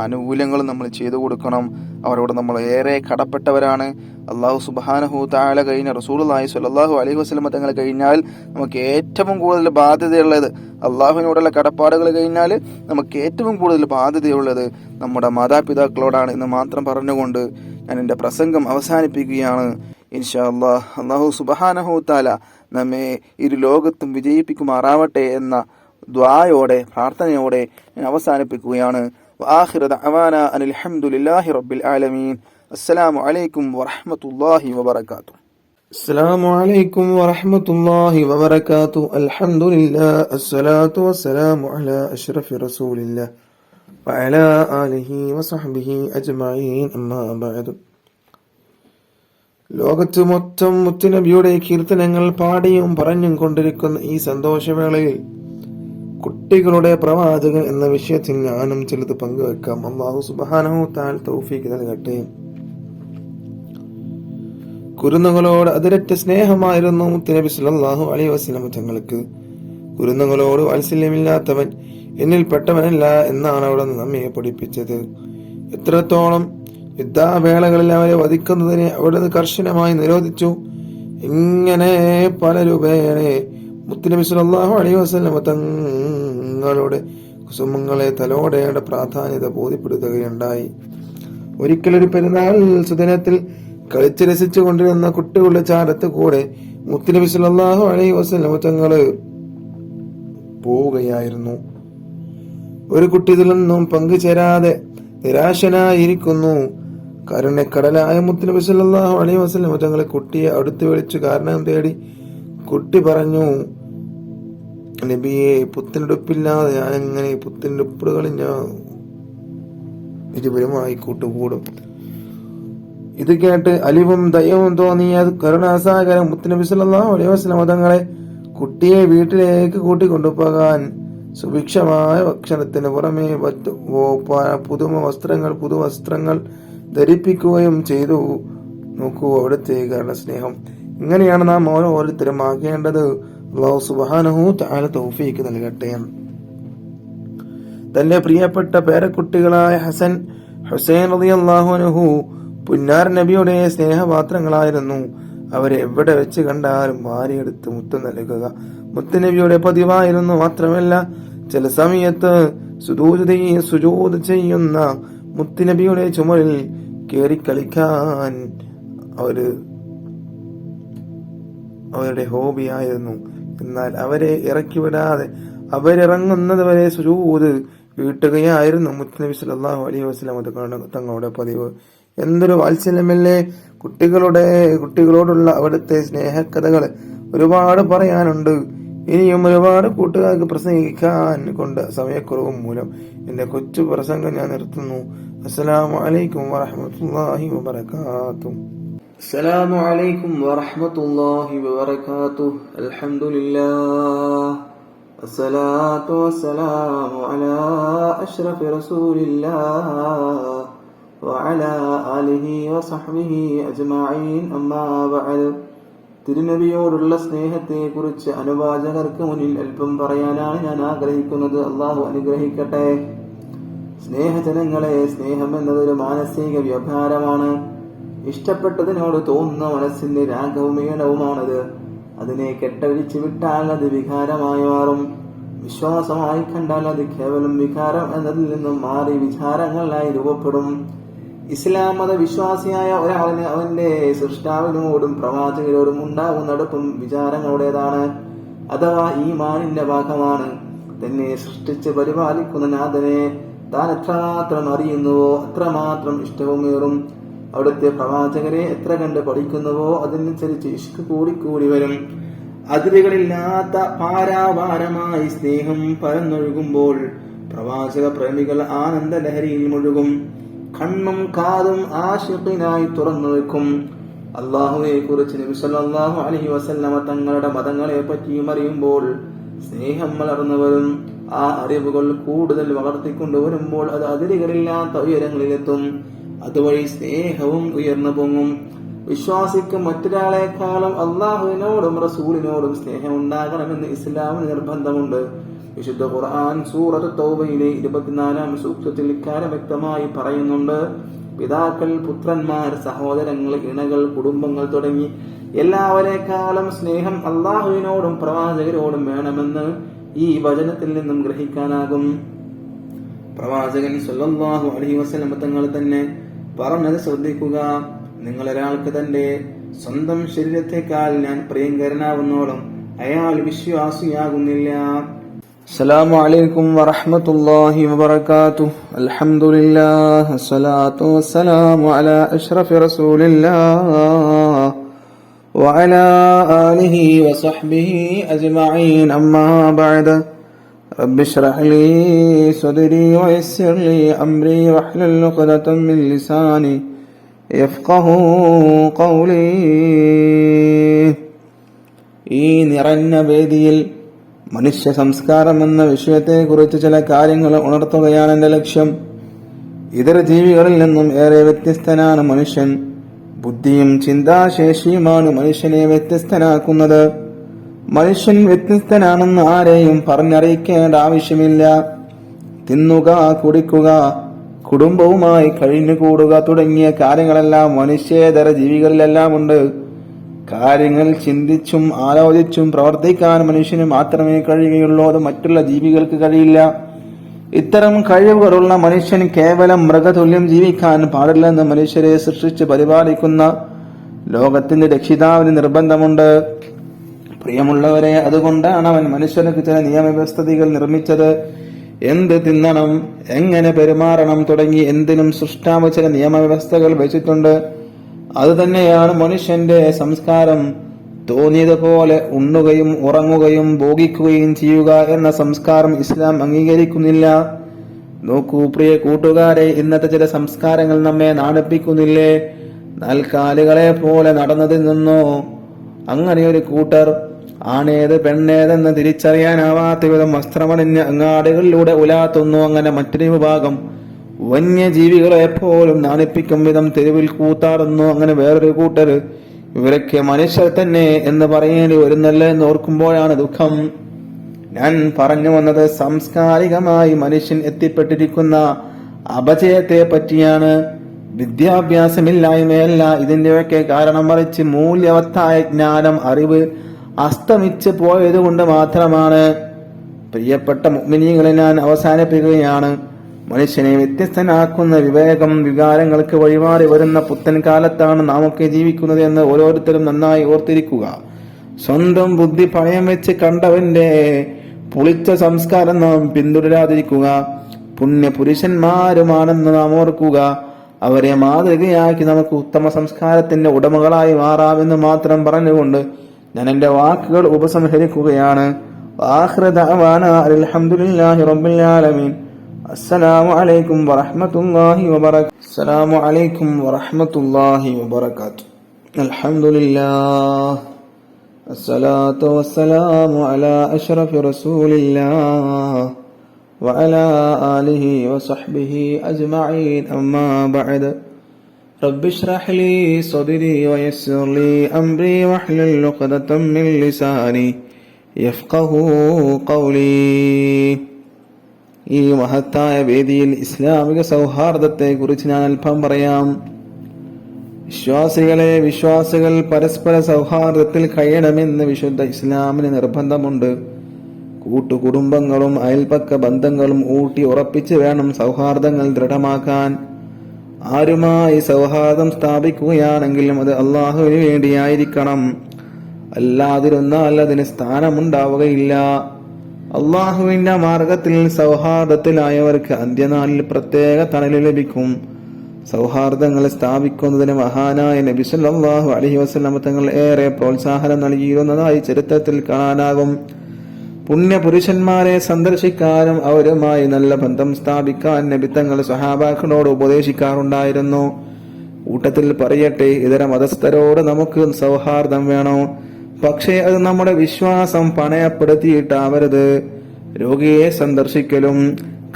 ആനുകൂല്യങ്ങളും നമ്മൾ ചെയ്തു കൊടുക്കണം. അവരോട് നമ്മൾ ഏറെ കടപ്പെട്ടവരാണ്. അള്ളാഹു സുബ്ഹാനഹു തആല കഴിഞ്ഞ റസൂലുള്ളാഹി സ്വല്ലല്ലാഹു അലൈഹി വസല്ലം തങ്ങൾ കഴിഞ്ഞാൽ നമുക്ക് ഏറ്റവും കൂടുതൽ ബാധ്യതയുള്ളത്, അള്ളാഹുവിനോടുള്ള കടപ്പാടുകൾ കഴിഞ്ഞാൽ നമുക്ക് ഏറ്റവും കൂടുതൽ ബാധ്യതയുള്ളത് നമ്മുടെ മാതാപിതാക്കളോടാണ് എന്ന് മാത്രം പറഞ്ഞുകൊണ്ട് ഞാൻ എൻ്റെ പ്രസംഗം അവസാനിപ്പിക്കുകയാണ്. ഇൻഷാ അല്ലാഹ് അള്ളാഹു സുബ്ഹാനഹു തആല നമ്മെ ഇരു ലോകത്തും വിജയിപ്പിക്കുമാറാവട്ടെ എന്ന ദുആയോടെ പ്രാർത്ഥനയോടെ ഞാൻ അവസാനിപ്പിക്കുകയാണ്. وآخر دعوانا أن الحمد لله رب العالمين. السلام عليكم ورحمة الله وبركاته. السلام عليكم ورحمة الله وبركاته. الحمد لله الصلاة والسلام على أشرف رسول الله وعلى آله وصحبه أجمعين. أما بعد. ലോകത്ത് മൊത്തം മുത്തുനബിയുടെ കീർത്തനങ്ങൾ പാടിയും പറഞ്ഞും കൊണ്ടിരിക്കുന്ന ഈ സന്തോഷവേളയിൽ കുട്ടികളുടെ പ്രവാചകൻ എന്ന വിഷയത്തിൽ ഞാനും ചിലത് പങ്കുവെക്കാം. അല്ലാഹു സുബ്ഹാനഹു തആല തൗഫീഖ് നൽകട്ടെ. കുരുന്നുകളോട് അതിരറ്റ സ്നേഹമായിരുന്നു മുത്തുനബി സല്ലല്ലാഹു അലൈഹി വസല്ലം തങ്ങൾക്ക്. കുരുന്നുകളോട് വാത്സല്യമില്ലാത്തവൻ എന്നിൽ പെട്ടവനല്ല എന്നാണ് അവിടെ നമ്മെ പഠിപ്പിച്ചത്. എത്രത്തോളം യുദ്ധവേളകളിൽ അവരെ വധിക്കുന്നതിനെ അവിടെ കർശനമായി നിരോധിച്ചു. ഇങ്ങനെ പല രൂപേണെ മുത്തുനബി സല്ലല്ലാഹു അലൈഹി വസല്ലം തങ്ങളുടെ കുസുമങ്ങളെ തലോടേണ്ട പ്രാധാന്യത ബോധ്യപ്പെടുത്തുകയുണ്ടായി. ഒരിക്കലൊരു പെരുന്നാൾ സുദിനത്തിൽ കളിച്ച് രസിച്ചു കൊണ്ടിരുന്ന കുട്ടികളുടെ ചാരത്ത് കൂടെ മുത്തുനബി സല്ലല്ലാഹു അലൈഹി വസല്ലം തങ്ങള് പോവുകയായിരുന്നു. ഒരു കുട്ടി ഇതിൽ നിന്നും പങ്കുചേരാതെ നിരാശനായിരിക്കുന്നു. കരുണക്കടലായ മുത്തുനബി സല്ലല്ലാഹു അലൈഹി വസല്ലം തങ്ങളെ കുട്ടിയെ അടുത്ത് വിളിച്ചു കാരണം തേടി. കുട്ടി പറഞ്ഞു, നബിയെ, പുത്തനുടുപ്പില്ലാതെ ഞാൻ എങ്ങനെ പുത്തനുടുപ്പുകളിൽ ഞാൻ ഇരുവരുമായി കൂട്ടുകൂടും? ഇത് കേട്ട് അലിവും ദയവും തോന്നിയ കരുണാസാഗരം മുത്തുനബി സല്ലല്ലാഹു അലൈഹി വസല്ലം തങ്ങളെ കുട്ടിയെ വീട്ടിലേക്ക് കൂട്ടിക്കൊണ്ടുപോകാൻ സുഭിക്ഷമായ ഭക്ഷണത്തിന് പുറമെ പുതുവസ്ത്രങ്ങൾ ധരിപ്പിക്കുകയും ചെയ്തു. നോക്കൂ അവിടുത്തെ കരുണസ്നേഹം. ഇങ്ങനെയാണ് നാം ഓരോരുത്തരും ആകേണ്ടത്. അല്ലാഹു സുബ്ഹാനഹു തആല തൗഫീഖ് നൽകട്ടെ. തന്റെ പ്രിയപ്പെട്ട പേരക്കുട്ടികളായ ഹസൻ, ഹുസൈൻ റളിയല്ലാഹു അൻഹു പുന്നാർ നബിയുടെ സ്നേഹപാത്രങ്ങളായിരുന്നു. അവരെ എവിടെ വെച്ച് കണ്ടാലും വാരിയെടുത്ത് മുത്തം നൽകുക മുത്തുനബിയുടെ പതിവായിരുന്നു. മാത്രമല്ല ചില സമയത്ത് സുജൂദ് ചെയ്യുന്ന മുത്തുനബിയുടെ ചുമലിൽ കേറി കളിക്കാൻ അവരുടെ ഹോബിയായിരുന്നു. എന്നാൽ അവരെ ഇറക്കിവിടാതെ അവരിറങ്ങുന്നത് വരെ സുജൂദ് വീട്ടുകയായിരുന്നു മുത്തുനബി സല്ലല്ലാഹു അലൈഹി വസല്ലം തങ്ങളുടെ പതിവ്. എന്തൊരു വാത്സല്യമല്ലേ! കുട്ടികളോടുള്ള അവിടുത്തെ സ്നേഹകഥകൾ ഒരുപാട് പറയാനുണ്ട്. ഇനിയും ഒരുപാട് കൂട്ടുകാർക്ക് പ്രസംഗിക്കാൻ കൊണ്ട് സമയക്കുറവും മൂലം എന്റെ കൊച്ചു പ്രസംഗം ഞാൻ നിർത്തുന്നു. അസ്സലാമു അലൈക്കും വറഹ്മത്തുള്ളാഹി വബറകാതുഹു. السلام عليكم ورحمة الله وبركاته. الحمد لله الصلاة والسلام على أشرف رسول الله وعلى آله وصحبه أجمعين. أما بعد. തിരുനബിയോടുള്ള സ്നേഹത്തെക്കുറിച്ച് അനുവാചകർക്ക് മുന്നിൽ അല്പം പറയാനാണ് ഞാൻ ആഗ്രഹിക്കുന്നത്. അള്ളാഹു അനുഗ്രഹിക്കട്ടെ. സ്നേഹജനങ്ങളെ, സ്നേഹം എന്നതൊരു മാനസിക വ്യാപാരമാണ്. ഇഷ്ടപ്പെട്ടതിനോട് തോന്നുന്ന മനസ്സിന്റെ രാഗവും ഈണവുമാണത്. അതിനെ കെട്ടഴിച്ചു വിട്ടാൽ അത് വികാരമായി മാറും. വിശ്വാസമായി കണ്ടാൽ അത് കേവലം വികാരം എന്നതിൽ നിന്നും മാറി വിചാരങ്ങളായി രൂപപ്പെടും. ഇസ്ലാം മത വിശ്വാസിയായ ഒരാളിന് അവന്റെ സൃഷ്ടാവിനോടും പ്രവാചകരോടും ഉണ്ടാകുന്ന അടുപ്പം വിചാരങ്ങളുടേതാണ്, അഥവാ ഈമാനിന്റെ ഭാഗമാണ്. തന്നെ സൃഷ്ടിച്ച് പരിപാലിക്കുന്ന നാഥനെ താൻ എത്രമാത്രം അറിയുന്നുവോ അത്രമാത്രം ഇഷ്ടവുമേറും. അവിടുത്തെ പ്രവാചകരെ എത്ര കണ്ട് പഠിക്കുന്നുവോ അതിനനുസരിച്ച് ഇഷ്ക് കൂടിക്കൂടി വരും. അതിരുകളില്ലാത്ത പാരാപാരമായി സ്നേഹം പരന്നൊഴുകുമ്പോൾ പ്രവാചക പ്രേമികൾ ആനന്ദ ലഹരിയിൽ മുഴുകും. കണ്ണും കാതും ആശിഖിനായി തുറന്നു വെക്കും. അള്ളാഹുവെ കുറിച്ച് നബി സല്ലല്ലാഹു അലൈഹി വസല്ലമ തങ്ങളുടെ മതങ്ങളെ പറ്റിയും അറിയുമ്പോൾ സ്നേഹം വളർന്നവരും ആ അറിവുകൾ കൂടുതൽ വളർത്തിക്കൊണ്ടുവരുമ്പോൾ അത് അതിരുകളില്ലാത്ത ഉയരങ്ങളിലെത്തും. അതുവഴി സ്നേഹവും ഉയർന്നു പൊങ്ങും. വിശ്വാസിക്ക് മറ്റൊരാളെക്കാളും അള്ളാഹുവിനോടും റസൂലിനോടും സ്നേഹം ഉണ്ടാകണമെന്ന് ഇസ്ലാമിന് നിർബന്ധമുണ്ട്. വിശുദ്ധ ഖുർആൻ സൂറത്ത് തൗബയിലെ 24-ാം സൂക്തത്തിൽ ഇക്കാര്യം വ്യക്തമായി പറയുന്നുണ്ട്. പിതാക്കൾ, പുത്രന്മാർ, സഹോദരങ്ങൾ, ഇണകൾ, കുടുംബങ്ങൾ തുടങ്ങി എല്ലാവരെക്കാളും സ്നേഹം അള്ളാഹുവിനോടും പ്രവാചകരോടും വേണമെന്ന് ഈ വചനത്തിൽ നിന്നും ഗ്രഹിക്കാനാകും. പ്രവാചകൻ സല്ലല്ലാഹു അലൈഹി വസല്ലം തങ്ങൾ തന്നെ പറഞ്ഞത് ശ്രദ്ധിക്കുക: നിങ്ങൾ ഒരാൾക്ക് തന്റെ സ്വന്തം ശരീരത്തെക്കാൾ ഞാൻ പ്രിയങ്കരനാവുന്നോളം അയാൾ വിശ്വാസിയാകുന്നില്ല. അസ്സലാമു അലൈക്കും വറഹ്മത്തുള്ളാഹി വബറകാതുഹു. അൽഹംദുലില്ലാഹ് വസ്സലാത്തു വസ്സലാമു അലാ അഷ്റഫി റസൂലില്ലാഹ് വഅലാ ആലിഹി വസഹ്ബിഹി അജ്മഈൻ. അമ്മാ ബഅദ്. റബ്ബി ഇശ്റഹ് ലീ സദ്രി വയസ്സിർ ലീ അംരി വഹ്ലുൽ ഉഖ്ദതം മിൻ ലിസാനി യഫ്ഖഹു ഖൗലി. ഈ നിറഞ്ഞ വേദിയിൽ മനുഷ്യ സംസ്കാരം എന്ന വിഷയത്തെക്കുറിച്ച് ചില കാര്യങ്ങൾ ഉണർത്തുകയാണ് എന്റെ ലക്ഷ്യം. ഇതര ജീവികളിൽ നിന്നും ഏറെ വ്യത്യസ്തനാണ് മനുഷ്യൻ. ബുദ്ധിയും ചിന്താശേഷിയുമാണ് മനുഷ്യനെ വ്യത്യസ്തനാക്കുന്നത്. മനുഷ്യൻ വ്യത്യസ്തനാണെന്ന് ആരെയും പറഞ്ഞറിയിക്കേണ്ട ആവശ്യമില്ല. തിന്നുക, കുടിക്കുക, കുടുംബവുമായി കഴിഞ്ഞുകൂടുക തുടങ്ങിയ കാര്യങ്ങളെല്ലാം മനുഷ്യേതര ജീവികളിലെല്ലാം ഉണ്ട്. കാര്യങ്ങൾ ചിന്തിച്ചും ആലോചിച്ചും പ്രവർത്തിക്കാൻ മനുഷ്യന് മാത്രമേ കഴിയുകയുള്ളൂ. അത് മറ്റുള്ള ജീവികൾക്ക് കഴിയില്ല. ഇത്തരം കഴിവുകളുള്ള മനുഷ്യൻ കേവലം മൃഗതുല്യം ജീവിക്കാൻ പാടില്ലെന്ന് മനുഷ്യരെ സൃഷ്ടിച്ച് പരിപാലിക്കുന്ന ലോകത്തിന്റെ രക്ഷിതാവിന് നിർബന്ധമുണ്ട്. പ്രിയമുള്ളവരെ, അതുകൊണ്ടാണ് അവൻ മനുഷ്യർക്ക് ചില നിയമവ്യവസ്ഥകൾ നിർമ്മിച്ചത്. എന്ത് തിന്നണം, എങ്ങനെ പെരുമാറണം തുടങ്ങി എന്തിനും സൃഷ്ടാവ് ചില നിയമവ്യവസ്ഥകൾ വെച്ചിട്ടുണ്ട്. അതുതന്നെയാണ് മനുഷ്യന്റെ സംസ്കാരം. തോന്നിയതുപോലെ ഉണ്ണുകയും ഉറങ്ങുകയും ഭോഗിക്കുകയും ചെയ്യുക എന്ന സംസ്കാരം ഇസ്ലാം അംഗീകരിക്കുന്നില്ല. നോക്കൂ പ്രിയ കൂട്ടുകാരെ, ഇന്നത്തെ ചില സംസ്കാരങ്ങൾ നമ്മെ നാണിപ്പിക്കുന്നില്ലേ? നാൽക്കാലികളെ പോലെ നടന്നതിൽ നിന്നോ അങ്ങനെയൊരു കൂട്ടർ ആണേത് പെണ്ണേതെന്ന് തിരിച്ചറിയാനാവാത്ത വിധം വസ്ത്രമണിഞ്ഞ് അങ്ങാടികളിലൂടെ ഉലാത്തുന്നു. അങ്ങനെ മറ്റൊരു വിഭാഗം വന്യജീവികളെ പോലും നാണിപ്പിക്കും വിധം തെരുവിൽ കൂത്താടുന്നു. അങ്ങനെ വേറൊരു കൂട്ടർ ഇവരൊക്കെ മനുഷ്യർ തന്നെ എന്ന് പറയേണ്ടി വരുന്നല്ല എന്ന് ഓർക്കുമ്പോഴാണ് ദുഃഖം. ഞാൻ പറഞ്ഞു വന്നത് സാംസ്കാരികമായി മനുഷ്യൻ എത്തിപ്പെട്ടിരിക്കുന്ന അപജയത്തെ പറ്റിയാണ്. വിദ്യാഭ്യാസമില്ലായ്മയല്ല ഇതിന്റെയൊക്കെ കാരണം, മറിച്ച് മൂല്യവത്തായ ജ്ഞാനം, അറിവ് അസ്തമിച്ച് പോയതുകൊണ്ട് മാത്രമാണ്. പ്രിയപ്പെട്ട മുഅ്മിനീങ്ങളെ, ഞാൻ അവസാനിപ്പിക്കുകയാണ്. മനുഷ്യനെ വ്യത്യസ്തനാക്കുന്ന വിവേകം, വികാരങ്ങൾക്ക് വഴിമാറി വരുന്ന പുത്തൻ കാലത്താണ് നാമൊക്കെ ജീവിക്കുന്നത് എന്ന് ഓരോരുത്തരും നന്നായി ഓർത്തിരിക്കുക. സ്വന്തം ബുദ്ധി പണയം വെച്ച് കണ്ടവന്റെ പുളിച്ച സംസ്കാരം നാം പിന്തുടരാതിരിക്കുക. പുണ്യപുരുഷന്മാരുമാണെന്ന് നാം ഓർക്കുക. അവരെ മാതൃകയാക്കി നമുക്ക് ഉത്തമ സംസ്കാരത്തിന്റെ ഉടമകളായി മാറാമെന്ന് മാത്രം പറഞ്ഞുകൊണ്ട് ഞാൻ എന്റെ വാക്കുകൾ ഉപസംഹരിക്കുകയാണ്. ആഖിറു ദഅവാന അൽഹംദുലില്ലാഹി റബ്ബിൽ ആലമീൻ. അസ്സലാമു അലൈക്കും വറഹ്മത്തുള്ളാഹി വബറകാതുഹു. അസ്സലാമു അലൈക്കും വറഹ്മത്തുള്ളാഹി വബറകാതുഹു. അൽഹംദുലില്ലാഹ് അസ്സലാത്തു വസ്സലാമു അലാ അഷ്റഫി റസൂലില്ലാഹ് വഅലാ ആലിഹി വസഹ്ബിഹി അജ്മഈൻ. അമ്മാ ബഅദ്. റബ്ബി ഇശ്റഹ് ലീ സദ്രി വയസ്സിർ ലീ അംരി വഹ്ലുൽ ഉഖ്ദതം മിൻ ലിസാനി യഫ്ഖഹു ഖൗലി. ഈ മഹത്തായ വേദിയിൽ ഇസ്ലാമിക സൗഹാർദ്ദത്തെ കുറിച്ച് ഞാൻ അല്പം പറയാം. വിശ്വാസികൾ പരസ്പര സൗഹാർദ്ദത്തിൽ കഴിയണമെന്ന് വിശുദ്ധ ഇസ്ലാമിന് നിർബന്ധമുണ്ട്. കൂട്ടുകുടുംബങ്ങളും അയൽപക്ക ബന്ധങ്ങളും ഊട്ടി ഉറപ്പിച്ച് വേണം സൗഹാർദ്ദങ്ങൾ ദൃഢമാക്കാൻ. ആരുമായി സൗഹാർദ്ദം സ്ഥാപിക്കുകയാണെങ്കിലും അത് അള്ളാഹുവിന് വേണ്ടിയായിരിക്കണം. അല്ലാതിരുന്നാൽ അതിന് സ്ഥാനമുണ്ടാവുകയില്ല. അള്ളാഹുവിന്റെ മാർഗത്തിൽ സൗഹാർദ്ദത്തിലായവർക്ക് അന്ത്യനാളിൽ പ്രത്യേക തണല് ലഭിക്കും. സൗഹാർദ്ദങ്ങൾ സ്ഥാപിക്കുന്നതിന് മഹാനായ നബി സല്ലല്ലാഹു അലൈഹി വസല്ലം തങ്ങൾ ഏറെ പ്രോത്സാഹനം നൽകിയിരുന്നതായി ചരിത്രത്തിൽ കാണാനാകും. പുണ്യപുരുഷന്മാരെ സന്ദർശിക്കാനും അവരുമായി നല്ല ബന്ധം സ്ഥാപിക്കാൻ നബി തങ്ങൾ സ്വഹാബാക്കളോട് ഉപദേശിക്കാറുണ്ടായിരുന്നു. കൂട്ടത്തിൽ പറയട്ടെ, ഇതര മതസ്ഥരോട് നമുക്ക് സൗഹാർദ്ദം വേണോ, പക്ഷേ അത് നമ്മുടെ വിശ്വാസം പണയപ്പെടുത്തിയിട്ടാവരുത്. രോഗിയെ സന്ദർശിക്കലും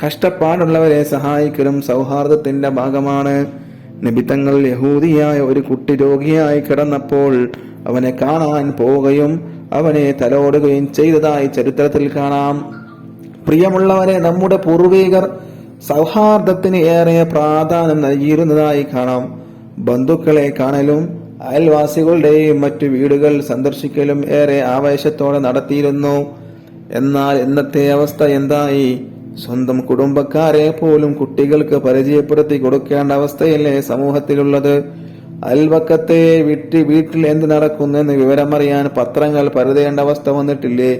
കഷ്ടപ്പാടുള്ളവരെ സഹായിക്കലും സൗഹാർദ്ദത്തിന്റെ ഭാഗമാണ്. നബിതങ്ങൾ യഹൂദിയായ ഒരു കുട്ടി രോഗിയായി കിടന്നപ്പോൾ അവനെ കാണാൻ പോവുകയും അവനെ തലോടുകയും ചെയ്തതായി ചരിത്രത്തിൽ കാണാം. പ്രിയമുള്ളവരെ, നമ്മുടെ പൂർവികർ സൗഹാർദ്ദത്തിന് ഏറെ പ്രാധാന്യം നൽകിയിരുന്നതായി കാണാം. ബന്ധുക്കളെ കാണലും അയൽവാസികളുടെയും മറ്റു വീടുകൾ സന്ദർശിക്കലും ഏറെ ആവേശത്തോടെ നടത്തിയിരുന്നു. എന്നാൽ ഇന്നത്തെ അവസ്ഥ എന്തായി? സ്വന്തം കുടുംബക്കാരെ പോലും കുട്ടികൾക്ക് പരിചയപ്പെടുത്തി കൊടുക്കേണ്ട അവസ്ഥയല്ലേ സമൂഹത്തിലുള്ളത്? അയൽവക്കത്തെ വീട്ടിൽ എന്ത് നടക്കുന്നെന്ന് വിവരമറിയാൻ പത്രങ്ങൾ പരതേണ്ട അവസ്ഥ വന്നിട്ടില്ലേ?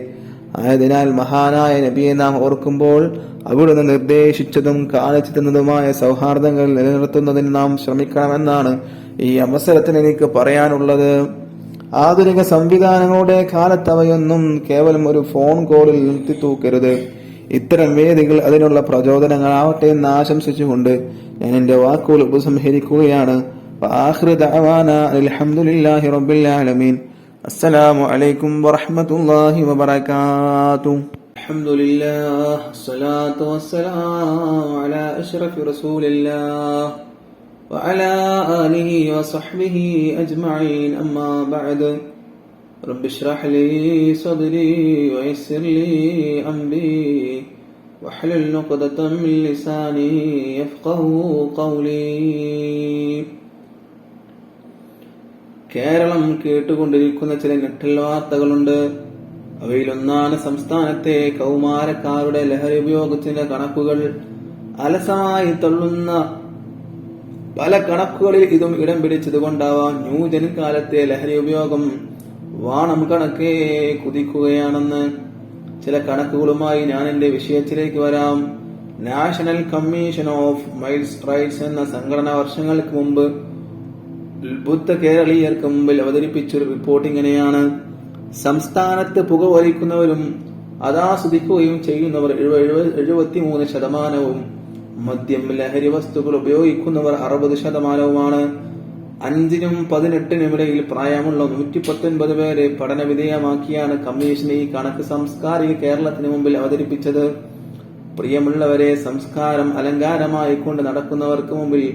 ആയതിനാൽ മഹാനായ നബിയെ നാം ഓർക്കുമ്പോൾ അവിടുന്ന് നിർദ്ദേശിച്ചതും കാണിച്ചു തന്നതുമായ സൗഹാർദ്ദങ്ങൾ നിലനിർത്തുന്നതിന് നാം ശ്രമിക്കണമെന്നാണ് ഈ അവസരത്തിൽ എനിക്ക് പറയാനുള്ളത്. ആധുനിക സംവിധാനങ്ങളുടെ കാലത്ത് അവയൊന്നും കേവലം ഒരു ഫോൺ കോളിൽ നിർത്തിത്തൂക്കരുത്. ഇത്തരം വേദികൾ അതിനുള്ള പ്രചോദനങ്ങളാവട്ടെ എന്ന് ആശംസിച്ചുകൊണ്ട് ഞാൻ എന്റെ വാക്കുകൾ ഉപസംഹരിക്കുകയാണ്. അൽഹംദുലില്ലാഹി റബ്ബിൽ ആലമീൻ. അസ്സലാമു അലൈക്കും വറഹ്മത്തുള്ളാഹി വബറകാതുഹു. അൽഹംദുലില്ലാഹ് സ്വലാത്തു വസ്സലാമു അലാ അഷ്റഫി റസൂലില്ലാഹ് വഅലാ ആലിഹി വസഹ്ബിഹി അജ്മഈൻ. അമ്മാ ബഅദ്. റബ്ബി ഇശ്റഹ് ലീ സദ്രി വയസ്സിർ ലീ അംരി വഹ്ലുൽ ഉഖ്ദതം മിൻ ലിസാനി യഫ്ഖഹു ഖൗലി. കേരളം കേട്ടുകൊണ്ടിരിക്കുന്ന ചില ഞെട്ടൽ വാർത്തകളുണ്ട്. അവയിലൊന്നാണ് സംസ്ഥാനത്തെ കൗമാരക്കാരുടെ ലഹരി ഉപയോഗത്തിന്റെ കണക്കുകൾ. അലസമായി തള്ളുന്ന പല കണക്കുകളിൽ ഇതും ഇടം പിടിച്ചതുകൊണ്ടാവാം ന്യൂജൻ കാലത്തെ ലഹരി ഉപയോഗം വാണം കണക്കെ കുതിക്കുകയാണെന്ന്. ചില കണക്കുകളുമായി ഞാൻ എന്റെ വിഷയത്തിലേക്ക് വരാം. National commission of mild rights എന്ന സംഘടന വർഷങ്ങൾക്ക് മുമ്പ് ഉത്ബുദ്ധ കേരളീയർക്ക് മുമ്പിൽ അവതരിപ്പിച്ചൊരു റിപ്പോർട്ട് ഇങ്ങനെയാണ്: സംസ്ഥാനത്ത് പുകവലിക്കുന്നവരും അതാസ്വദിക്കുകയും ചെയ്യുന്നവർ 73%, മദ്യം ലഹരി വസ്തുക്കൾ ഉപയോഗിക്കുന്നവർ 60%. 5-നും 18-നും ഇടയിൽ പ്രായമുള്ള 119 പേരെ പഠന വിധേയമാക്കിയാണ് കമ്മീഷൻ ഈ കണക്ക് സാംസ്കാരിക കേരളത്തിന് മുമ്പിൽ അവതരിപ്പിച്ചത്. പ്രിയമുള്ളവരെ, സംസ്കാരം അലങ്കാരമായി കൊണ്ട് നടക്കുന്നവർക്ക് മുമ്പിൽ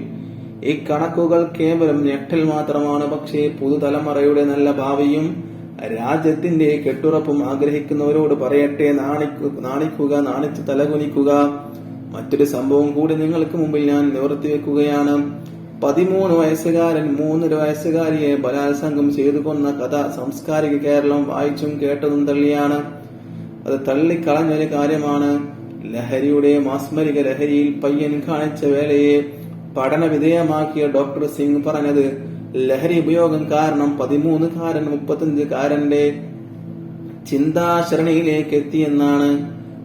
ഈ കണക്കുകൾ കേവലം ഞെട്ടൽ മാത്രമാണ്. പക്ഷേ പുതുതലമുറയുടെ നല്ല ഭാവിയും രാജ്യത്തിന്റെ കെട്ടുറപ്പും ആഗ്രഹിക്കുന്നവരോട് പറയട്ടെ, നാണിക്കുക, നാണിച്ച് തലകുനിക്കുക. മറ്റൊരു സംഭവം കൂടി നിങ്ങൾക്ക് മുമ്പിൽ ഞാൻ നിവർത്തിവെക്കുകയാണ്. 13 വയസ്സുകാരൻ 3 വയസ്സുകാരിയെ ബലാത്സംഗം ചെയ്തു കൊന്ന കഥ സാംസ്കാരിക കേരളം വായിച്ചും കേട്ടതും തള്ളിയാണ്. അത് തള്ളിക്കളഞ്ഞൊരു കാര്യമാണ്. ലഹരിയുടെ മാസ്മരിക ലഹരിയിൽ പയ്യൻ കാണിച്ച വേലയെ പഠന വിധേയമാക്കിയ ഡോക്ടർ സിംഗ് പറഞ്ഞത് ലഹരി ഉപയോഗം കാരണം 13-കാരൻ 35-കാരന്റെ ചിന്താശരണിയിലേക്ക് എത്തിയെന്നാണ്.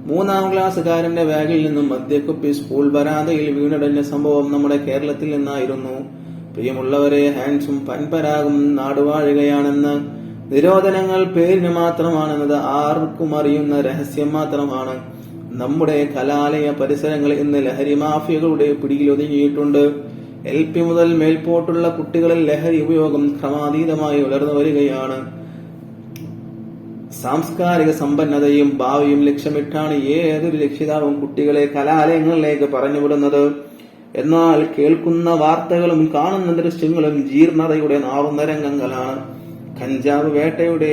3-ാം ക്ലാസ്സുകാരന്റെ ബാഗിൽ നിന്നും മദ്യക്കുപ്പി സ്കൂൾ വരാന്തയിൽ വീണടഞ്ഞ സംഭവം നമ്മുടെ കേരളത്തിൽ നിന്നായിരുന്നു. പ്രിയമുള്ളവരെ, ഹാൻസും പൻപരാഗും നാടുവാഴുകയാണെന്ന്. നിരോധനങ്ങൾ പേരിന് മാത്രമാണെന്നത് ആർക്കും അറിയുന്ന രഹസ്യം മാത്രമാണ്. നമ്മുടെ കലാലയ പരിസരങ്ങൾ ഇന്ന് ലഹരി മാഫിയകളുടെ പിടിയിൽ ഒതുങ്ങിയിട്ടുണ്ട്. LP മുതൽ മേൽപോട്ടുള്ള കുട്ടികളിൽ ലഹരി ഉപയോഗം ക്രമാതീതമായി വളർന്നു വരികയാണ്. സാംസ്കാരിക സമ്പന്നതയും ഭാവിയും ലക്ഷ്യമിട്ടാണ് ഏതൊരു രക്ഷിതാവും കുട്ടികളെ കലാലയങ്ങളിലേക്ക് പറഞ്ഞുവിടുന്നത്. എന്നാൽ കേൾക്കുന്ന വാർത്തകളും കാണുന്ന ദൃശ്യങ്ങളും ജീർണതയുടെ നാറുന്ന രംഗങ്ങളാണ്. കഞ്ചാവ് വേട്ടയുടെ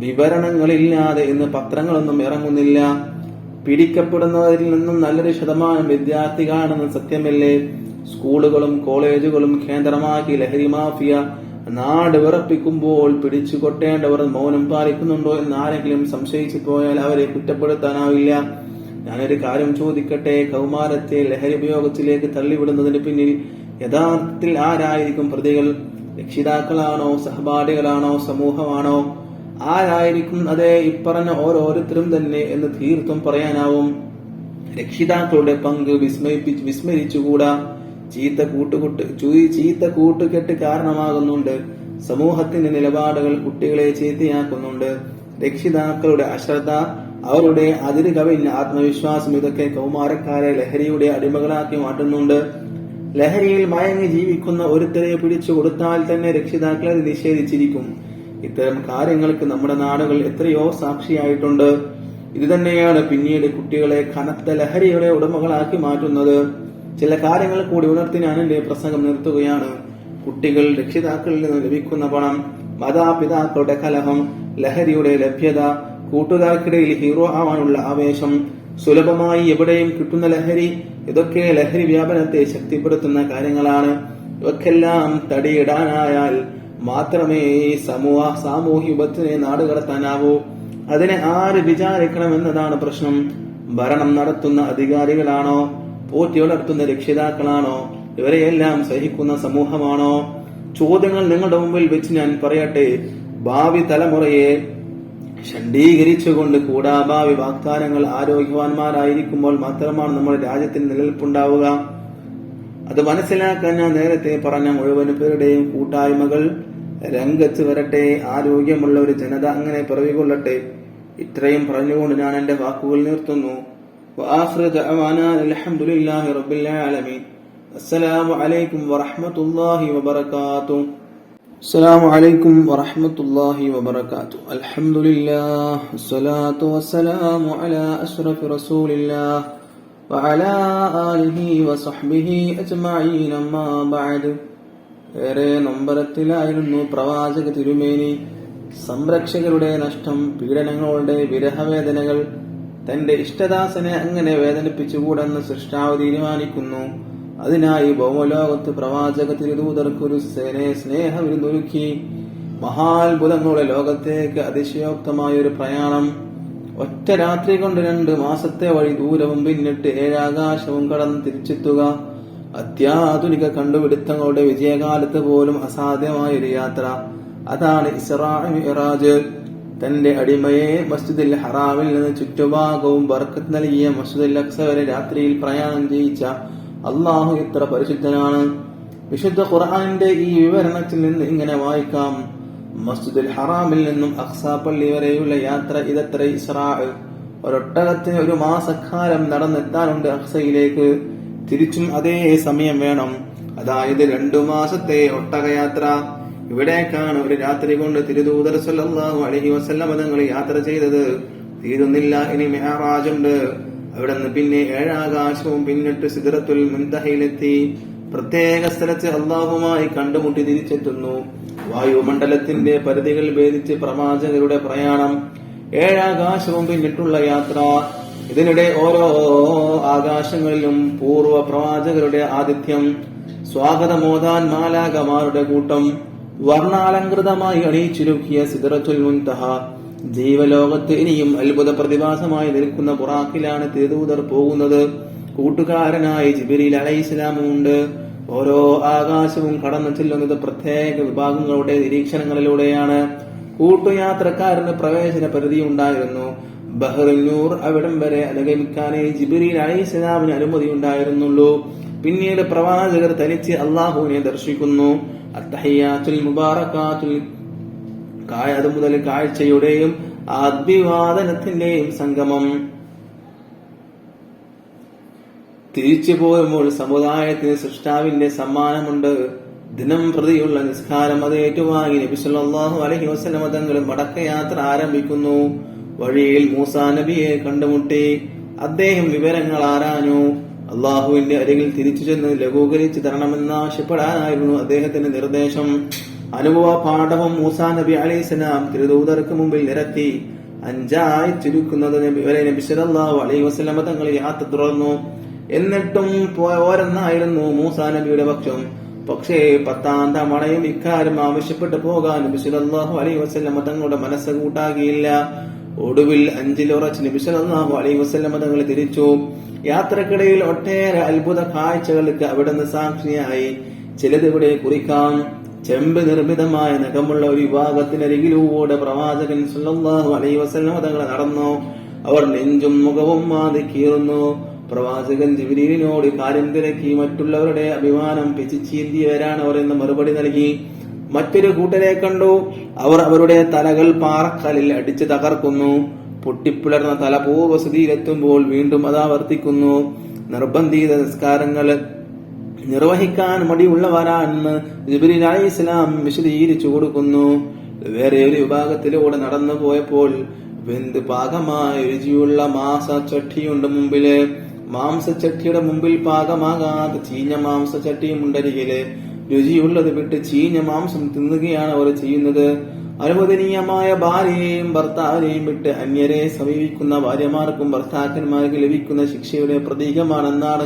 വിവരണങ്ങളില്ലാതെ ഇന്ന് പത്രങ്ങളൊന്നും ഇറങ്ങുന്നില്ല. പിടിക്കപ്പെടുന്നവരിൽ നിന്നും നല്ലൊരു ശതമാനം വിദ്യാർത്ഥികളാണെന്ന് സത്യമല്ലേ? സ്കൂളുകളും കോളേജുകളും കേന്ദ്രമാക്കി ലഹരി മാഫിയ നാട് വിറപ്പിക്കുമ്പോൾ പിടിച്ചു കൊട്ടേണ്ടവർ മൗനം പാലിക്കുന്നുണ്ടോ എന്ന് ആരെങ്കിലും സംശയിച്ചു പോയാൽ അവരെ കുറ്റപ്പെടുത്താനാവില്ല. ഞാനൊരു കാര്യം ചോദിക്കട്ടെ, കൗമാരത്തെ ലഹരി ഉപയോഗത്തിലേക്ക് തള്ളിവിടുന്നതിന് പിന്നിൽ യഥാർത്ഥത്തിൽ ആരായിരിക്കും പ്രതികൾ? രക്ഷിതാക്കളാണോ, സഹപാഠികളാണോ, സമൂഹമാണോ? ആരായിരിക്കും? അതേ, ഇപ്പറഞ്ഞ ഓരോരുത്തരും തന്നെ എന്ന് തീർത്തും പറയാനാവും. രക്ഷിതാക്കളുടെ പങ്ക് വിസ്മരിച്ചുകൂടാ. ചീത്ത കൂട്ടുകെട്ട് കാരണമാകുന്നുണ്ട്. സമൂഹത്തിന്റെ നിലപാടുകൾ കുട്ടികളെ ചീത്തയാക്കുന്നുണ്ട്. രക്ഷിതാക്കളുടെ അശ്രദ്ധ, അവരുടെ അതിര് കവിഞ്ഞ ആത്മവിശ്വാസം, ഇതൊക്കെ കൗമാരക്കാരെ ലഹരിയുടെ അടിമകളാക്കി മാറ്റുന്നുണ്ട്. ലഹരിയിൽ മയങ്ങി ജീവിക്കുന്ന ഒരുത്തരെ പിടിച്ചു കൊടുത്താൽ തന്നെ രക്ഷിതാക്കൾ അത് നിഷേധിച്ചിരിക്കും. ഇത്തരം കാര്യങ്ങൾക്ക് നമ്മുടെ നാടുകൾ എത്രയോ സാക്ഷിയായിട്ടുണ്ട്. ഇത് തന്നെയാണ് പിന്നീട് കുട്ടികളെ കനത്ത ലഹരിയുടെ ഉടമകളാക്കി മാറ്റുന്നത്. ചില കാര്യങ്ങൾ കൂടി ഉണർത്തി ഞാൻ എന്റെ പ്രസംഗം നിർത്തുകയാണ്. കുട്ടികൾ രക്ഷിതാക്കളിൽ നിന്ന് ലഭിക്കുന്ന പണം, മാതാപിതാക്കളുടെ കലഹം, ലഹരിയുടെ ലഭ്യത, കൂട്ടുകാർക്കിടയിൽ ഹീറോ ആവാനുള്ള ആവേശം, സുലഭമായി എവിടെയും കിട്ടുന്ന ലഹരി, ഇതൊക്കെ ലഹരി വ്യാപനത്തെ ശക്തിപ്പെടുത്തുന്ന കാര്യങ്ങളാണ്. ഇവക്കെല്ലാം തടിയിടാനായാൽ മാത്രമേ സാമൂഹ്യ വിപത്തിനെ നാടുകടത്താനാവൂ. അതിനെ ആര് വിചാരിക്കണമെന്നതാണ് പ്രശ്നം. ഭരണം നടത്തുന്ന അധികാരികളാണോ, പോറ്റി വളർത്തുന്ന രക്ഷിതാക്കളാണോ, ഇവരെയെല്ലാം സഹിക്കുന്ന സമൂഹമാണോ? ചോദ്യങ്ങൾ നിങ്ങളുടെ മുമ്പിൽ വെച്ച് ഞാൻ പറയട്ടെ. ഭാവി തലമുറയെ ഷണ്ഡീകരിച്ചുകൊണ്ട് കൂടാഭാവി വാഗ്ദാനങ്ങൾ ആരോഗ്യവാന്മാരായിരിക്കുമ്പോൾ മാത്രമാണ് നമ്മുടെ രാജ്യത്തിന് നിലനിൽപ്പുണ്ടാവുക. അത് മനസ്സിലാക്കാൻ ഞാൻ നേരത്തെ പറഞ്ഞ മുഴുവൻ പേരുടെയും കൂട്ടായ്മകൾ രംഗത്ത് വരട്ടെ. ആരോഗ്യമുള്ള ഒരു ജനത അങ്ങനെ പിറവികൊള്ളട്ടെ. ഇത്രയും പറഞ്ഞുകൊണ്ട് ഞാൻ എന്റെ വാക്കുകൾ നിർത്തുന്നു. അൽഹംദുലില്ലാഹി റബ്ബിൽ ആലമീൻ. അസ്സലാമു അലൈക്കും വറഹ്മത്തുള്ളാഹി വബറകാതുഹു. السلام عليكم ورحمة الله وبركاته. الحمد لله والصلاة والسلام على أشرف رسول الله وعلى آله وصحبه أجمعين أما بعد. ഏറെ നൊമ്പരത്തിലായിരുന്നു പ്രവാചക തിരുമേനി. സംരക്ഷകരുടെ നഷ്ടം, പീഡനങ്ങളുടെ വിരഹവേദനകൾ, തന്റെ ഇഷ്ടദാസനെ അങ്ങനെ വേദനിപ്പിച്ചുകൂടെന്ന് സൃഷ്ടാവ് തീരുമാനിക്കുന്നു. അതിനായി ഭൗമലോകത്ത് പ്രവാചക തിരുദൂതർക്കൊരു സ്നേഹവിരുന്നൊരുക്കി. മഹാത്ഭുതങ്ങളുടെ ലോകത്തേക്ക് അതിശയോക്തമായൊരു പ്രയാണം. ഒറ്റ രാത്രി കൊണ്ട് 2 മാസത്തെ വഴി ദൂരവും പിന്നിട്ട് 7 ആകാശവും കടന്ന് തിരിച്ചെത്തുക. അത്യാധുനിക കണ്ടുപിടുത്തങ്ങളുടെ വിജയകാലത്ത് പോലും അസാധ്യമായൊരു യാത്ര. അതാണ് ഇസ്രാ മിഅ്റാജ്. തന്റെ അടിമയെ മസ്ജിദുൽ ഹറാമിൽ നിന്ന് ചുറ്റുഭാഗവും ബർക്കത്ത് നൽകിയ മസ്ജിദുൽ അഖ്സ വരെ രാത്രിയിൽ പ്രയാണം ചെയ്യിച്ച അള്ളാഹു എത്ര പരിശുദ്ധനാണ്. വിശുദ്ധ ഖുർആന്റെ ഈ വിവരണത്തിൽ നിന്ന് ഇങ്ങനെ വായിക്കാം. മസ്ജിദുൽ ഹറാമിൽ നിന്നും അഖ്സ പള്ളി വരെയുള്ള യാത്ര ഇതത്ര ഇസ്രാ. ഒരൊട്ടകത്തിന് 1 മാസക്കാലം നടന്നെത്താനുണ്ട് അഖ്സയിലേക്ക്. തിരിച്ചും അതേ സമയം വേണം. അതായത് 2 മാസത്തെ ഒട്ടകയാത്ര. ഇവിടേക്കാണ് ഒരു രാത്രി കൊണ്ട് തിരുദൂതർ സ്വല്ലല്ലാഹു അലൈഹി വസല്ലം തങ്ങൾ യാത്ര ചെയ്തത്. തീരുന്നില്ല, ഇനി മിഅ്റാജ് ഉണ്ട്. അവിടെ നിന്ന് പിന്നെ 7 ആകാശവും പിന്നിട്ട് സിദ്റത്തുൽ മുൻതഹയിലെത്തി. പ്രത്യേക സ്ഥലത്ത് അള്ളാഹുമായി കണ്ടുമുട്ടി തിരിച്ചെത്തുന്നു. വായുമണ്ഡലത്തിന്റെ പരിധികൾ ഭേദിച്ച് പ്രവാചകരുടെ പ്രയാണം. 7 ആകാശവും പിന്നിട്ടുള്ള യാത്ര. ഇതിനിടെ ഓരോ ആകാശങ്ങളിലും പൂർവ്വ പ്രവാചകരുടെ ആതിഥ്യം. സ്വാഗതമോദാൻ മാലാകമാരുടെ കൂട്ടം. വർണ്ണാലങ്കൃതമായി അണിയിച്ചിരുക്കിയ സിദ്റത്തുൽ മുൻതഹ. ജീവലോകത്ത് ഇനിയും അത്ഭുത പ്രതിഭാസമായി നിൽക്കുന്ന ബുറാഖിലാണ് തിരുദൂതർ പോകുന്നത്. കൂട്ടുകാരനായി ജിബ്രീൽ അലൈഹിസ്സലാമും ഉണ്ട്. ഓരോ ആകാശവും കടന്നു ചെല്ലുന്നത് പ്രത്യേക വിഭാഗങ്ങളുടെ നിരീക്ഷണങ്ങളിലൂടെയാണ്. കൂട്ടുയാത്രക്കാരന് പ്രവേശന പരിധി ഉണ്ടായിരുന്നു. ബഹ്റുൻ നൂർ അവിടം വരെ അനുഗമിക്കാനേ ജിബ്രീൽ അലൈഹിസ്സലാമിന് അനുമതി ഉണ്ടായിരുന്നുള്ളൂ. പിന്നീട് പ്രവാചകർ തനിച്ച് അള്ളാഹുവിനെ ദർശിക്കുന്നു. അത്തഹിയ്യാത്തുൽ മുബാറകാത്തുൽ മുതൽ കാഴ്ചയുടെയും അഭിവാദനത്തിന്റെയും സംഗമം. തിരിച്ചു പോരുമ്പോൾ സമുദായത്തിന് സൃഷ്ടാവിന്റെ സമ്മാനമുണ്ട്. ദിനം പ്രതിയുള്ള നിസ്കാരം അത് ഏറ്റുവാങ്ങി നബി സല്ലല്ലാഹു അലൈഹി വസല്ലം തങ്ങൾ മടക്കയാത്ര ആരംഭിക്കുന്നു. വഴിയിൽ മൂസാ നബിയെ കണ്ടുമുട്ടി. അദ്ദേഹം വിവരങ്ങൾ ആരാഞ്ഞു. അള്ളാഹുവിന്റെ അരികിൽ തിരിച്ചു ചെന്ന് ലഘൂകരിച്ചു തരണമെന്നാവശ്യപ്പെടാനായിരുന്നു അദ്ദേഹത്തിന്റെ നിർദ്ദേശം. അനുഭവ പാഠവും മൂസാ നബി അലൈഹിസ്സലാം തിരുദൂതർക്ക് മുമ്പിൽ നിരത്തി. 5 ചുരുക്കുന്നത് നബി സല്ലല്ലാഹു അലൈഹി വസല്ലം തങ്ങൾ യാത്ര തുടർന്നു. എന്നിട്ടും പോരെന്നായിരുന്നു മൂസാ നബിയുടെ പക്ഷം. പക്ഷേ 10ാം തവണയും ഇക്കാര്യം ആവശ്യപ്പെട്ടു പോകാൻ നബി സല്ലല്ലാഹു അലൈഹി വസല്ലം തങ്ങളുടെ മനസ്സ് കൂട്ടാക്കിയില്ല. ഒടുവിൽ 5-ൽ ഉറച്ച് നബി സല്ലല്ലാഹു അലൈഹി വസല്ലം തങ്ങൾ തിരിച്ചു. യാത്രക്കിടയിൽ ഒട്ടേറെ അത്ഭുത കാഴ്ചകൾക്ക് അവിടുന്ന് സാക്ഷിയായി. ചിലത് ഇവിടെ കുറിക്കാം. ചെമ്പ് നിർമ്മിതമായ നഖമുള്ള ഒരു വിഭാഗത്തിനരികിലൂടെ പ്രവാചകൻ സല്ലല്ലാഹു അലൈഹി വസല്ലം തങ്ങൾ നടന്നു. അവർ നെഞ്ചും മുഖവും മാതി കീറുന്നു. പ്രവാചകൻ ജിബ്രീലിനോട് കാര്യം തിരക്കി. മറ്റുള്ളവരുടെ അഭിമാനം പിച്ചിച്ചീന്തിയവരാണ് അവർ എന്ന് മറുപടി നൽകി. മറ്റൊരു കൂട്ടരെ കണ്ടു. അവർ അവരുടെ തലകൾ പാറക്കല്ലിൽ അടിച്ച് തകർക്കുന്നു. പൊട്ടിപ്പിളർന്ന തല പൂർവ്വസ്ഥിതിയിലെത്തുമ്പോൾ വീണ്ടും അതാവർത്തിക്കുന്നു. നിർബന്ധിത നിസ്കാരങ്ങൾ നിർവഹിക്കാൻ മടിയുള്ളവരാണെന്ന് ജിബ്രീൽ അലൈഹിസ്സലാം വിശദീകരിച്ചു കൊടുക്കുന്നു. വേറെ ഒരു വിഭാഗത്തിലൂടെ നടന്നു പോയപ്പോൾ വെന്ത് പാകമായ രുചിയുള്ള മാംസച്ചട്ടിയുണ്ട് മുമ്പില്. മാംസച്ചട്ടിയുടെ മുമ്പിൽ പാകമാകാത്ത ചീഞ്ഞ മാംസച്ചട്ടിയും ഉണ്ടരികില്. രുചിയുള്ളത് വിട്ട് ചീഞ്ഞ മാംസം തിന്നുകയാണ് അവർ ചെയ്യുന്നത്. അനുവദനീയമായ ഭാര്യയെയും ഭർത്താവിനെയും വിട്ട് അന്യരെ സമീപിക്കുന്ന ഭാര്യമാർക്കും ഭർത്താക്കന്മാർക്ക് ലഭിക്കുന്ന ശിക്ഷയുടെ പ്രതീകമാണെന്നാണ്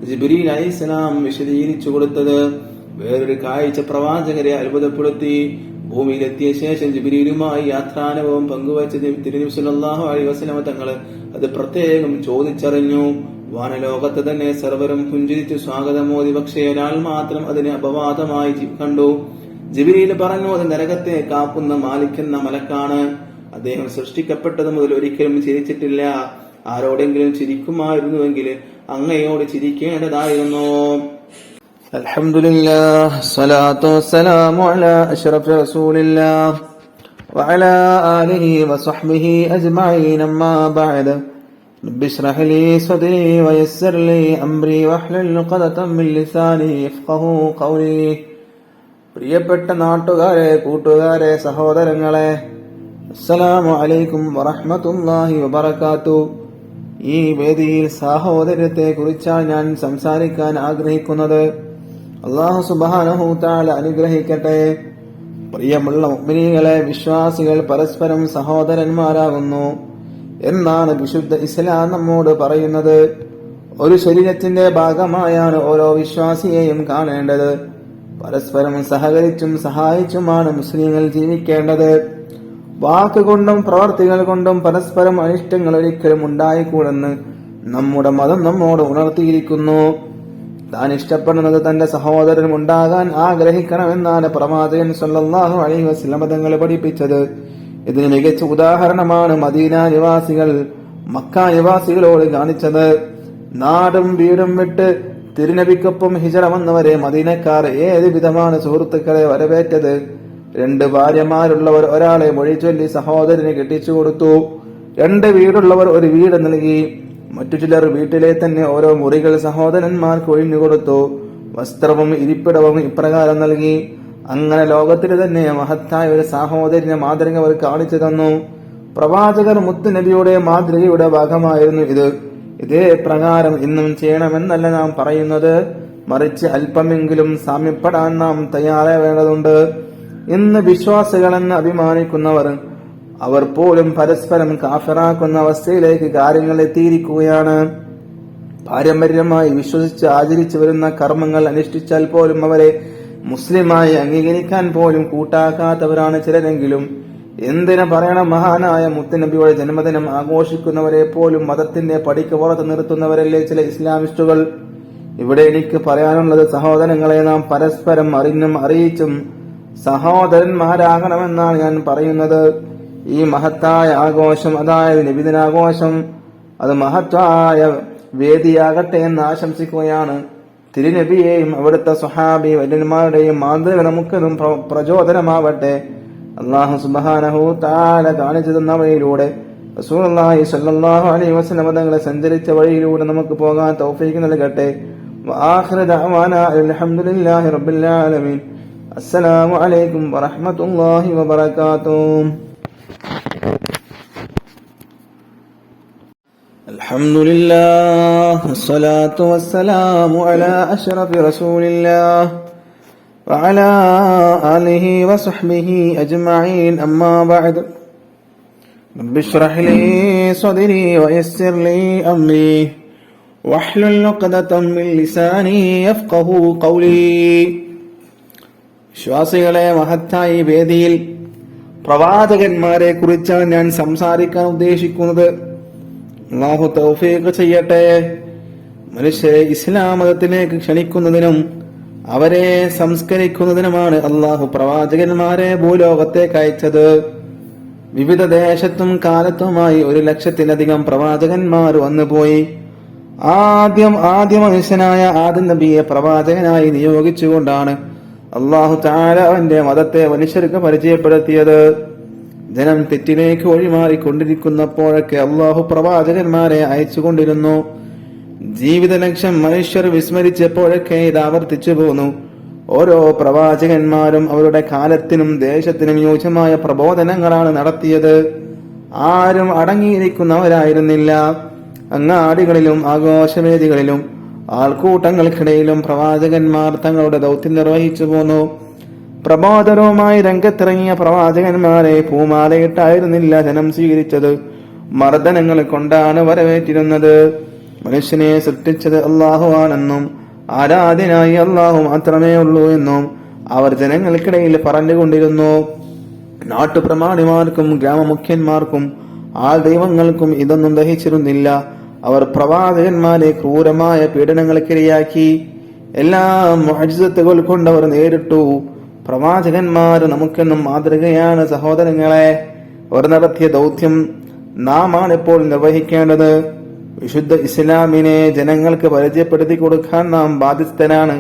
ജിബ്രീൽ അലൈഹിസ്സലാം വിശദീകരിച്ചു കൊടുത്തത്. വേറൊരു കാഴ്ച പ്രവാചകരെ അത്ഭുതപ്പെടുത്തി. ഭൂമിയിലെത്തിയ ശേഷം ജിബ്രീലുമായി യാത്രാനുഭവം പങ്കുവച്ച തിരുനബി സല്ലല്ലാഹു അലൈഹി വസല്ലം തങ്ങൾ അത് പ്രത്യേകം ചോദിച്ചറിഞ്ഞു. വാനലോകത്ത് തന്നെ സർവരും പുഞ്ചിരിച്ച് സ്വാഗതമോദി. പക്ഷേ ഒരാൾ മാത്രം അതിനെ അപവാദമായി കണ്ടു. ജിബ്രീൽ പറഞ്ഞു, അത് നരകത്തെ കാക്കുന്ന മാലിക് എന്ന മലക്കാണ്. അദ്ദേഹം സൃഷ്ടിക്കപ്പെട്ടത് മുതൽ ഒരിക്കലും ചിരിച്ചിട്ടില്ല. ആരോടെങ്കിലും ചിരിക്കുമായിരുന്നുവെങ്കിൽ അങ്ങയോട് ചിരിക്കേണ്ടതായിരുന്നു. അൽഹംദുലില്ലാഹ് സ്വലാത്തു വസ്സലാമു അലാ അഷ്റഫി റസൂലില്ലാഹ് വഅലാ ആലിഹി വസഹ്ബിഹി അജ്മഈൻ. അമ്മാ ബഅദ്. റബ്ബി ഇശ്റഹ് ലീ സദ്രി വയസ്സിർ ലീ അംരി വഹ്ലുൽ ഉഖ്ദതം മിൻ ലിസാനി യഫ്ഖഹൂ ഖൗലി. പ്രിയപ്പെട്ട നാട്ടുകാരെ, കൂട്ടുകാരെ, സഹോദരങ്ങളെ, അസ്സലാമു അലൈക്കും വറഹ്മത്തുള്ളാഹി വബറകാതുഹു. ഈ വേദിയിൽ സാഹോദര്യത്തെ കുറിച്ചാണ് ഞാൻ സംസാരിക്കാൻ ആഗ്രഹിക്കുന്നത്. അല്ലാഹു സുബ്ഹാനഹു തആല അനുഗ്രഹിക്കട്ടെ. പ്രിയമുള്ള മുഅ്മിനീങ്ങളെ, വിശ്വാസികൾ പരസ്പരം സഹോദരന്മാരാകുന്നു എന്നാണ് വിശുദ്ധ ഇസ്ലാം നമ്മോട് പറയുന്നത്. ഒരു ശരീരത്തിന്റെ ഭാഗമായാണ് ഓരോ വിശ്വാസിയെയും കാണേണ്ടത്. പരസ്പരം സഹകരിച്ചും സഹായിച്ചുമാണ് മുസ്ലിങ്ങൾ ജീവിക്കേണ്ടത്. വാക്കുകൊണ്ടും പ്രവർത്തികൾ കൊണ്ടും പരസ്പരം അനിഷ്ടങ്ങൾ ഒരിക്കലും ഉണ്ടായിക്കൂടെന്ന് നമ്മുടെ മതം നമ്മോട് ഉണർത്തിയിരിക്കുന്നു. താൻ ഇഷ്ടപ്പെടുന്നത് തന്റെ സഹോദരനും ഉണ്ടാകാൻ ആഗ്രഹിക്കണമെന്നാണ് പ്രവാചകൻ സല്ലല്ലാഹു അലൈഹി വസല്ലം തങ്ങൾ പഠിപ്പിച്ചത്. ഇതിന് മികച്ച ഉദാഹരണമാണ് മദീന നിവാസികൾ മക്ക നിവാസികളോട് കാണിച്ചത്. നാടും വീടും വിട്ട് തിരുനബിക്കൊപ്പം ഹിജറ വന്നവരെ മദീനക്കാർ ഏത് വിധമാണ് സുഹൃത്തുക്കളെ വരവേറ്റത്. 2 ഭാര്യമാരുള്ളവർ ഒരാളെ മൊഴിചൊല്ലി സഹോദരന് കെട്ടിച്ചു കൊടുത്തു. 2 വീടുള്ളവർ ഒരു വീട് നൽകി. മറ്റു ചിലർ വീട്ടിലെ തന്നെ ഓരോ മുറികൾ സഹോദരന്മാർക്ക് ഒഴിഞ്ഞുകൊടുത്തു. വസ്ത്രവും ഇരിപ്പിടവും ഇപ്രകാരം നൽകി. അങ്ങനെ ലോകത്തിൽ തന്നെ മഹത്തായ ഒരു സഹോദരന്റെ മാതൃക അവർ കാണിച്ചു തന്നു. പ്രവാചകർ മുത്തുനബിയുടെ മാതൃകയുടെ ഭാഗമായിരുന്നു ഇത്. ഇതേ പ്രകാരം ഇന്നും ചെയ്യണമെന്നല്ല നാം പറയുന്നത്, മറിച്ച് അല്പമെങ്കിലും സാമ്യപ്പെടാൻ നാം തയ്യാറാവേണ്ടതുണ്ട്. ഇന്ന് വിശ്വാസികളെന്ന് അഭിമാനിക്കുന്നവർ അവർ പോലും പരസ്പരം കാഫിറാക്കുന്ന അവസ്ഥയിലേക്ക് കാര്യങ്ങൾ എത്തിയിരിക്കുകയാണ്. പാരമ്പര്യമായി വിശ്വസിച്ച് ആചരിച്ചു വരുന്ന കർമ്മങ്ങൾ അനുഷ്ഠിച്ചാൽ പോലും അവരെ മുസ്ലിമായി അംഗീകരിക്കാൻ പോലും കൂട്ടാക്കാത്തവരാണ് ചിലരെങ്കിലും. എന്തിനു പറയണം, മഹാനായ മുത്തുനബിയുടെ ജന്മദിനം ആഘോഷിക്കുന്നവരെ പോലും മതത്തിന്റെ പടിക്ക് പുറത്ത് നിർത്തുന്നവരല്ലേ ചില ഇസ്ലാമിസ്റ്റുകൾ. ഇവിടെ എനിക്ക് പറയാനുള്ളത്, സഹോദരങ്ങളെ, നാം പരസ്പരം അറിഞ്ഞും അറിയിച്ചും സഹോദരന്മാരാകണമെന്നാണ് ഞാൻ പറയുന്നത്. ഈ മഹത്തായ ആഘോഷം, അതായത് നബിദിനാഘോഷം, അത് മഹത്തായ വേദിയാകട്ടെ എന്ന് ആശംസിക്കുകയാണ്. തിരുനബിയെയും അവിടുത്തെ സ്വഹാബി വര്യന്മാരുടെയും മാതൃക നമുക്കതും പ്രചോദനമാവട്ടെ. അല്ലാഹു സുബ്ഹാനഹു തആല കാണിച്ചു തന്ന വഴിയിലൂടെ, റസൂലുള്ളാഹി സ്വല്ലല്ലാഹു അലൈഹി വസല്ലം തങ്ങളെ സഞ്ചരിച്ച വഴിയിലൂടെ നമുക്ക് പോകാൻ തൗഫീഖ് നൽകട്ടെ. വആഖിറു ദഅവാനാ അൽഹംദുലില്ലാഹി റബ്ബിൽ ആലമീൻ. അസ്സലാമു അലൈക്കും വറഹ്മത്തുള്ളാഹി വബറകാതുഹു. അൽഹംദുലില്ലാഹ് വസ്സലാത്തു വസ്സലാമു അലാ അഷ്റഫി റസൂലില്ലാഹ് وعلى آله وصحبه أجمعين. أما بعد. رب اشرح لي صدري ويسر لي أمري واحلل عقدة من لساني يفقهوا قولي. വിശ്വാസികളെ, മഹത്തായ വേദിയിൽ പ്രവാചകന്മാരെ കുറിച്ചാണ് ഞാൻ സംസാരിക്കാൻ ഉദ്ദേശിക്കുന്നത്. അല്ലാഹു തൗഫീഖ് ചെയ്യട്ടെ. മനുഷ്യരെ ഇസ്ലാം മതത്തിലേക്ക് ക്ഷണിക്കുന്നതിനും അവരെ സംസ്കരിക്കുന്നതിനുമാണ് അള്ളാഹു പ്രവാചകന്മാരെ ഭൂലോകത്തേക്ക് അയച്ചത്. വിവിധ ദേശത്തും കാലത്തുമായി 1,00,000-ലധികം പ്രവാചകന്മാർ വന്നുപോയി. ആദ്യ മനുഷ്യനായ ആദം നബിയെ പ്രവാചകനായി നിയോഗിച്ചുകൊണ്ടാണ് അള്ളാഹു തആല അവന്റെ മതത്തെ മനുഷ്യർക്ക് പരിചയപ്പെടുത്തിയത്. ജനം തെറ്റിലേക്ക് വഴിമാറിക്കൊണ്ടിരിക്കുന്നപ്പോഴൊക്കെ അള്ളാഹു പ്രവാചകന്മാരെ അയച്ചുകൊണ്ടിരുന്നു. ജീവിത ലക്ഷ്യം മനുഷ്യർ വിസ്മരിച്ചപ്പോഴൊക്കെ ഇത് ആവർത്തിച്ചു പോന്നു. ഓരോ പ്രവാചകന്മാരും അവരുടെ കാലത്തിനും ദേശത്തിനും യോജ്യമായ പ്രബോധനങ്ങളാണ് നടത്തിയത്. ആരും അടങ്ങിയിരിക്കുന്നവരായിരുന്നില്ല. അങ്ങാടികളിലും ആഘോഷവേദികളിലും ആൾക്കൂട്ടങ്ങൾക്കിടയിലും പ്രവാചകന്മാർ തങ്ങളുടെ ദൗത്യം നിർവഹിച്ചു പോന്നു. പ്രബോധനവുമായി രംഗത്തിറങ്ങിയ പ്രവാചകന്മാരെ പൂമാലയിട്ടായിരുന്നില്ല ജനം സ്വീകരിച്ചത്, മർദ്ദനങ്ങൾ കൊണ്ടാണ് വരവേറ്റിരുന്നത്. മനുഷ്യനെ സൃഷ്ടിച്ചത് അള്ളാഹുവാണെന്നും ആരാധ്യനായി അള്ളാഹു മാത്രമേ ഉള്ളൂ എന്നും അവർ ജനങ്ങൾക്കിടയിൽ പറഞ്ഞുകൊണ്ടിരുന്നു. നാട്ടുപ്രമാണിമാർക്കും ഗ്രാമമുഖ്യന്മാർക്കും ആൾ ദൈവങ്ങൾക്കും ഇതൊന്നും ദഹിച്ചിരുന്നില്ല. അവർ പ്രവാചകന്മാരെ ക്രൂരമായ പീഡനങ്ങൾക്കിരയാക്കി. എല്ലാ മുഅ്ജിസത്തുകൾ കൊണ്ടവർ നേരിട്ടു. പ്രവാചകന്മാർ നമുക്കെന്നും മാതൃകയാണ് സഹോദരങ്ങളെ. അവർ നടത്തിയ ദൗത്യം നാം ആണിപ്പോൾ നിർവഹിക്കേണ്ടത്. വിശുദ്ധ ഇസ്ലാമിനെ ജനങ്ങൾക്ക് പരിചയപ്പെടുത്തി കൊടുക്കാൻ നാം ബാധ്യസ്ഥരാണ്.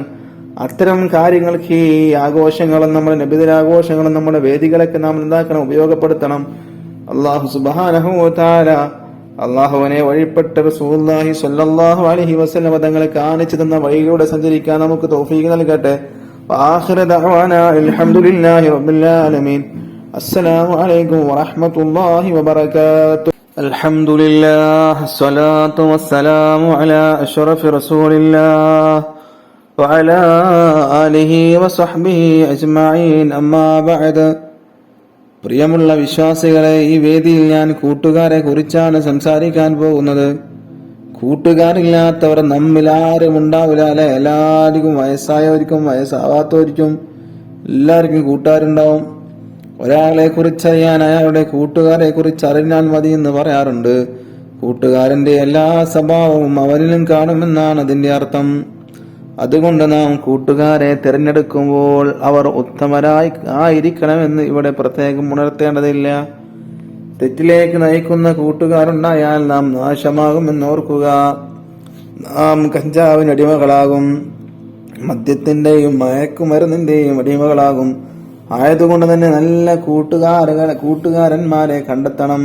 അത്തരം കാര്യങ്ങൾക്ക് ഈ ആഘോഷങ്ങളും നമ്മുടെ നബിദിനാഘോഷങ്ങളും നമ്മുടെ വേദികളൊക്കെ നാം എന്താക്കണം, ഉപയോഗപ്പെടുത്തണം. അല്ലാഹു സുബ്ഹാനഹു വ തആല അള്ളാഹുവിനെ വഴിപ്പെട്ട റസൂലുള്ളാഹി സ്വല്ലല്ലാഹു അലൈഹി വസല്ലം തങ്ങളെ കാണിച്ചു തന്ന വഴിയിലൂടെ സഞ്ചരിക്കാൻ നമുക്ക് തൗഫീഖ് നൽകട്ടെ. വആഖിറു ദഅവാനാ അൽഹംദുലില്ലാഹി റബ്ബിൽ ആലമീൻ. അസ്സലാമു അലൈക്കും വറഹ്മത്തുള്ളാഹി വബറകാതുഹു. അൽഹംദുലില്ലാഹ് സ്വലാത്തു വസ്സലാമു അലാ അഷ്റഫി റസൂലില്ലാഹ് വഅലാ ആലിഹി വസഹ്ബിഹി അജ്മഈൻ. അമ്മാ ബഅദ്. പ്രിയമുള്ള വിശ്വാസികളെ, ഈ വേദിയിൽ ഞാൻ കൂട്ടുകാരെ കുറിച്ചാണ് സംസാരിക്കാൻ പോകുന്നത്. കൂട്ടുകാരില്ലാത്തവർ നമ്മിൽ ആരും ഉണ്ടാവില്ല അല്ലെ? എല്ലാവർക്കും, വയസ്സായവർക്കും വയസ്സാവാത്തവർക്കും എല്ലാവർക്കും കൂട്ടുകാരുണ്ടാവും. ഒരാളെ കുറിച്ചറിയാൻ അയാളുടെ കൂട്ടുകാരെ കുറിച്ച് അറിഞ്ഞാൽ മതി എന്ന് പറയാറുണ്ട്. കൂട്ടുകാരന്റെ എല്ലാ സ്വഭാവവും അവനിലും കാണുമെന്നാണ് അതിന്റെ അർത്ഥം. അതുകൊണ്ട് നാം കൂട്ടുകാരെ തിരഞ്ഞെടുക്കുമ്പോൾ അവർ ഉത്തമരായി ആയിരിക്കണമെന്ന് ഇവിടെ പ്രത്യേകം ഉണർത്തേണ്ടതില്ല. തെറ്റിലേക്ക് നയിക്കുന്ന കൂട്ടുകാരുണ്ടായാൽ നാം നാശമാകുമെന്നോർക്കുക. നാം കഞ്ചാവിന് അടിമകളാകും, മദ്യത്തിന്റെയും മയക്കുമരുന്നിന്റെയും അടിമകളാകും. ആയതുകൊണ്ട് തന്നെ നല്ല കൂട്ടുകാരന്മാരെ കണ്ടെത്തണം.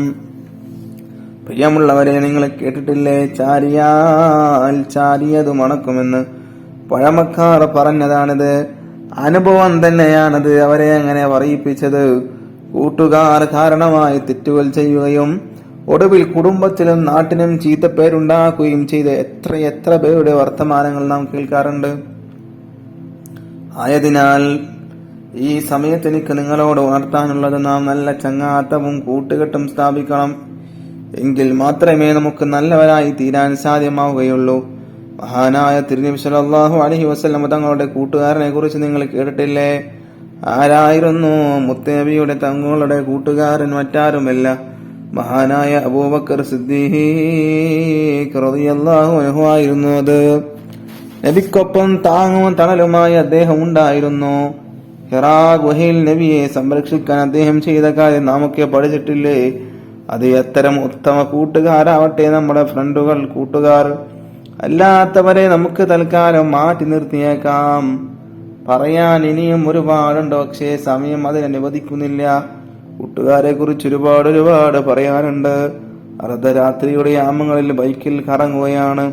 പ്രിയമുള്ളവരെ, നിങ്ങൾ കേട്ടിട്ടില്ലേ, ചാരിയാൽ ചാരിയത് മണക്കുമെന്ന്? പഴമക്കാർ പറഞ്ഞതാണിത്. അനുഭവം തന്നെയാണത് അവരെ അങ്ങനെ പറയിപ്പിച്ചത്. കൂട്ടുകാർ കാരണമായി തെറ്റുകൾ ചെയ്യുകയും ഒടുവിൽ കുടുംബത്തിലും നാട്ടിനും ചീത്തപ്പേരുണ്ടാക്കുകയും ചെയ്ത എത്ര പേരുടെ വർത്തമാനങ്ങൾ നാം കേൾക്കാറുണ്ട്. ആയതിനാൽ ഈ സമയത്ത് എനിക്ക് നിങ്ങളോട് ഉണർത്താനുള്ളത്, നാം നല്ല ചങ്ങാത്തവും കൂട്ടുകെട്ടും സ്ഥാപിക്കണം. എങ്കിൽ മാത്രമേ നമുക്ക് നല്ലവരായി തീരാൻ സാധ്യമാവുകയുള്ളൂ. മഹാനായ തിരുനബി സല്ലല്ലാഹു അലൈഹി വസല്ലം തങ്ങളുടെ കൂട്ടുകാരനെ കുറിച്ച് നിങ്ങൾ കേട്ടിട്ടില്ലേ? ആരായിരുന്നു മുത്തനബിയുടെ തങ്ങളുടെ കൂട്ടുകാരൻ? മറ്റാരുമല്ല, മഹാനായ അബൂബക്കർ സിദ്ദീഖ് റളിയല്ലാഹു അൻഹു ആയിരുന്നു അത്. നബിക്കൊപ്പം താങ്ങും തണലുമായി അദ്ദേഹം ഉണ്ടായിരുന്നു. ഹിറാ ഗുഹയിൽ നബിയെ സംരക്ഷിക്കാൻ അദ്ദേഹം ചെയ്ത കാര്യം നാമൊക്കെ പഠിച്ചിട്ടില്ലേ? അത് അത്തരം ഉത്തമ കൂട്ടുകാരാവട്ടെ നമ്മുടെ ഫ്രണ്ടുകൾ, കൂട്ടുകാർ. അല്ലാത്തവരെ നമുക്ക് തൽക്കാലം മാറ്റി നിർത്തിയേക്കാം. പറയാൻ ഇനിയും ഒരുപാടുണ്ട്, പക്ഷേ സമയം അതിനനുവദിക്കുന്നില്ല. കൂട്ടുകാരെ കുറിച്ച് ഒരുപാട് പറയാനുണ്ട്. അർദ്ധരാത്രിയുടെ യാമങ്ങളിൽ ബൈക്കിൽ കറങ്ങുകയാണ്.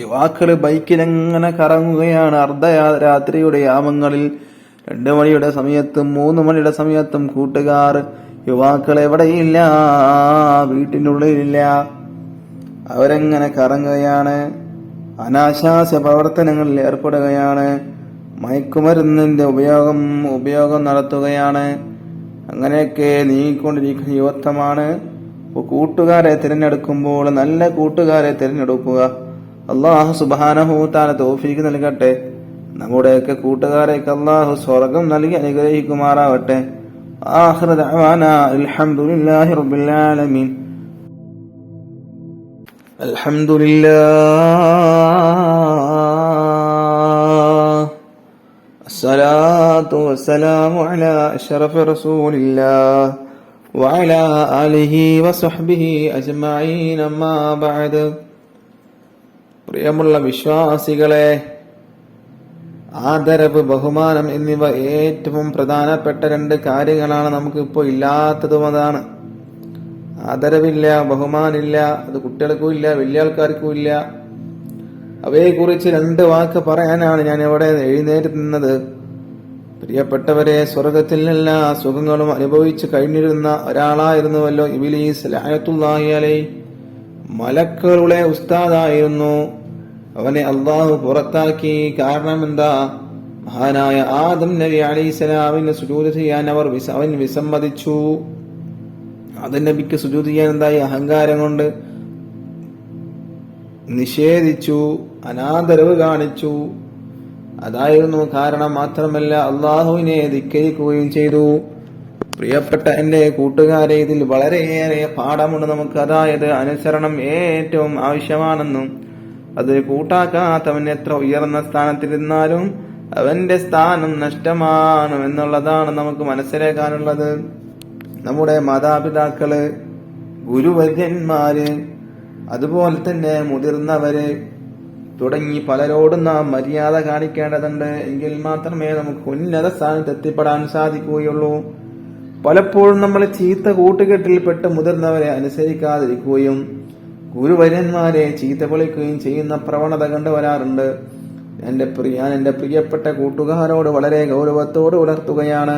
യുവാക്കൾ ബൈക്കിൽ എങ്ങനെ കറങ്ങുകയാണ് അർദ്ധരാത്രിയുടെ യാമങ്ങളിൽ. 2 മണിയുടെ സമയത്തും 3 മണിയുടെ സമയത്തും കൂട്ടുകാർ, യുവാക്കൾ എവിടെയില്ല, വീട്ടിനുള്ളിലില്ല. അവരെങ്ങനെ കറങ്ങുകയാണ്, അനാശാസ്യ പ്രവർത്തനങ്ങളിൽ ഏർപ്പെടുകയാണ്, മയക്കുമരുന്നിന്റെ ഉപയോഗം നടത്തുകയാണ്. അങ്ങനെയൊക്കെ നീങ്ങിക്കൊണ്ടിരിക്കുന്ന യുവത്വമാണ്. കൂട്ടുകാരെ തിരഞ്ഞെടുക്കുമ്പോൾ നല്ല കൂട്ടുകാരെ തിരഞ്ഞെടുക്കുക. അല്ലാഹു സുബ്ഹാനഹു തആല തൗഫീഖ് നൽകട്ടെ. നമ്മുടെയൊക്കെ കൂട്ടുകാരെയൊക്കെ അല്ലാഹു സ്വർഗം നൽകി അനുഗ്രഹിക്കുമാറാവട്ടെ. ആഖിറു ദഅവാനാ അൽഹംദുലില്ലാഹി റബ്ബിൽ ആലമീൻ. അൽഹംദുലില്ലാഹ് അസ്സലാത്തു വസ്സലാമു അലാ അഷ്റഫി റസൂലില്ലാഹ് വഅലാ ആലിഹി വസഹ്ബിഹി അജ്മഈൻ. അമ്മാ ബഅദ്. പ്രിയമുള്ള വിശ്വാസികളെ, ആദരവ്, ബഹുമാനം എന്നിവ ഏറ്റവും പ്രധാനപ്പെട്ട 2 കാര്യങ്ങളാണ്. നമുക്കിപ്പോൾ ഇല്ലാത്തതും അതാണ്. ആദരവില്ല, ബഹുമാനില്ല. അത് കുട്ടികൾക്കും ഇല്ല, വലിയ ആൾക്കാർക്കും ഇല്ല. അവയെക്കുറിച്ച് 2 വാക്ക് പറയാനാണ് ഞാൻ ഇവിടെ എഴുന്നേറ്റ് നിന്നത്. പ്രിയപ്പെട്ടവരെ, സ്വർഗത്തിൽ എല്ലാ സുഖങ്ങളും അനുഭവിച്ചു കഴിഞ്ഞിരുന്ന ഒരാളായിരുന്നുവല്ലോ ഇബ്ലീസ് ലഅനത്തുല്ലാഹി അലൈഹി. മലക്കുകളുടെ ഉസ്താദായിരുന്നു. അവനെ അള്ളാഹു പുറത്താക്കി. കാരണം എന്താ? മഹാനായ ആദം നബി അലൈഹിസ്സലാമിന് സുജൂദ് ചെയ്യാൻ അവൻ വിസമ്മതിച്ചു. ആദം നബിക്ക് സുജൂദ് ചെയ്യാൻ എന്തായി? അഹങ്കാരം കൊണ്ട് നിഷേധിച്ചു, അനാദരവ് കാണിച്ചു. അതായിരുന്നു കാരണം. മാത്രമല്ല അള്ളാഹുവിനെ ധിക്കരിക്കുകയും ചെയ്തു. പ്രിയപ്പെട്ട എന്റെ കൂട്ടുകാരെ, ഇതിൽ വളരെയേറെ പാഠമുണ്ട് നമുക്ക്. അതായത് അനുസരണം ഏറ്റവും ആവശ്യമാണെന്നും അത് കൂട്ടാക്കാത്തവൻ എത്ര ഉയർന്ന സ്ഥാനത്തിരുന്നാലും അവന്റെ സ്ഥാനം നഷ്ടമാണ് എന്നുള്ളതാണ് നമുക്ക് മനസ്സിലാക്കാനുള്ളത്. നമ്മുടെ മാതാപിതാക്കള്, ഗുരുവര്യന്മാര്, അതുപോലെ തന്നെ മുതിർന്നവര് തുടങ്ങി പലരോടും നാം മര്യാദ കാണിക്കേണ്ടതുണ്ട്. എങ്കിൽ മാത്രമേ നമുക്ക് ഉന്നത സ്ഥാനത്ത് എത്തിപ്പെടാൻ സാധിക്കുകയുള്ളൂ. പലപ്പോഴും നമ്മൾ ചീത്ത കൂട്ടുകെട്ടിൽപ്പെട്ട് മുതിർന്നവരെ അനുസരിക്കാതിരിക്കുകയും ഗുരുവര്യന്മാരെ ചീത്ത വിളിക്കുകയും ചെയ്യുന്ന പ്രവണത കണ്ടുവരാറുണ്ട്. ഞാൻ എന്റെ പ്രിയപ്പെട്ട കൂട്ടുകാരോട് വളരെ ഗൗരവത്തോട് ഉണർത്തുകയാണ്,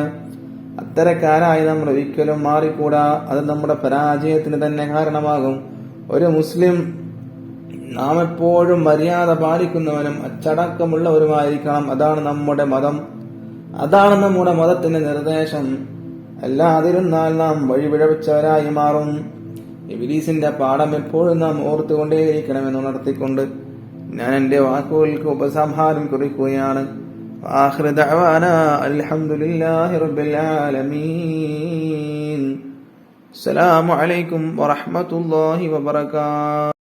അത്തരക്കാരായി നമ്മൾ ഒരിക്കലും മാറിക്കൂടാ. അത് നമ്മുടെ പരാജയത്തിന് തന്നെ കാരണമാകും. ഒരു മുസ്ലിം നാം എപ്പോഴും മര്യാദ പാലിക്കുന്നവനും അച്ചടക്കമുള്ളവരുമായിരിക്കണം. അതാണ് നമ്മുടെ മതം, അതാണ് നമ്മുടെ മതത്തിന്റെ നിർദ്ദേശം. അല്ലാതിരുന്നാൽ നാം വഴിപിഴച്ചവരായി മാറും. ഇബ്ലീസിന്റെ പാഠം എപ്പോഴും നാം ഓർത്തുകൊണ്ടേയിരിക്കണമെന്ന് ഉണർത്തിക്കൊണ്ട് ഞാൻ എന്റെ വാക്കുകൾക്ക് ഉപസംഹാരം കുറിക്കുകയാണ്. ആഖിറു ദഅവാനാ അൽഹംദുലില്ലാഹി റബ്ബിൽ ആലമീൻ. അസ്സലാമു അലൈക്കും വറഹ്മത്തുള്ളാഹി വബറകാതുഹു.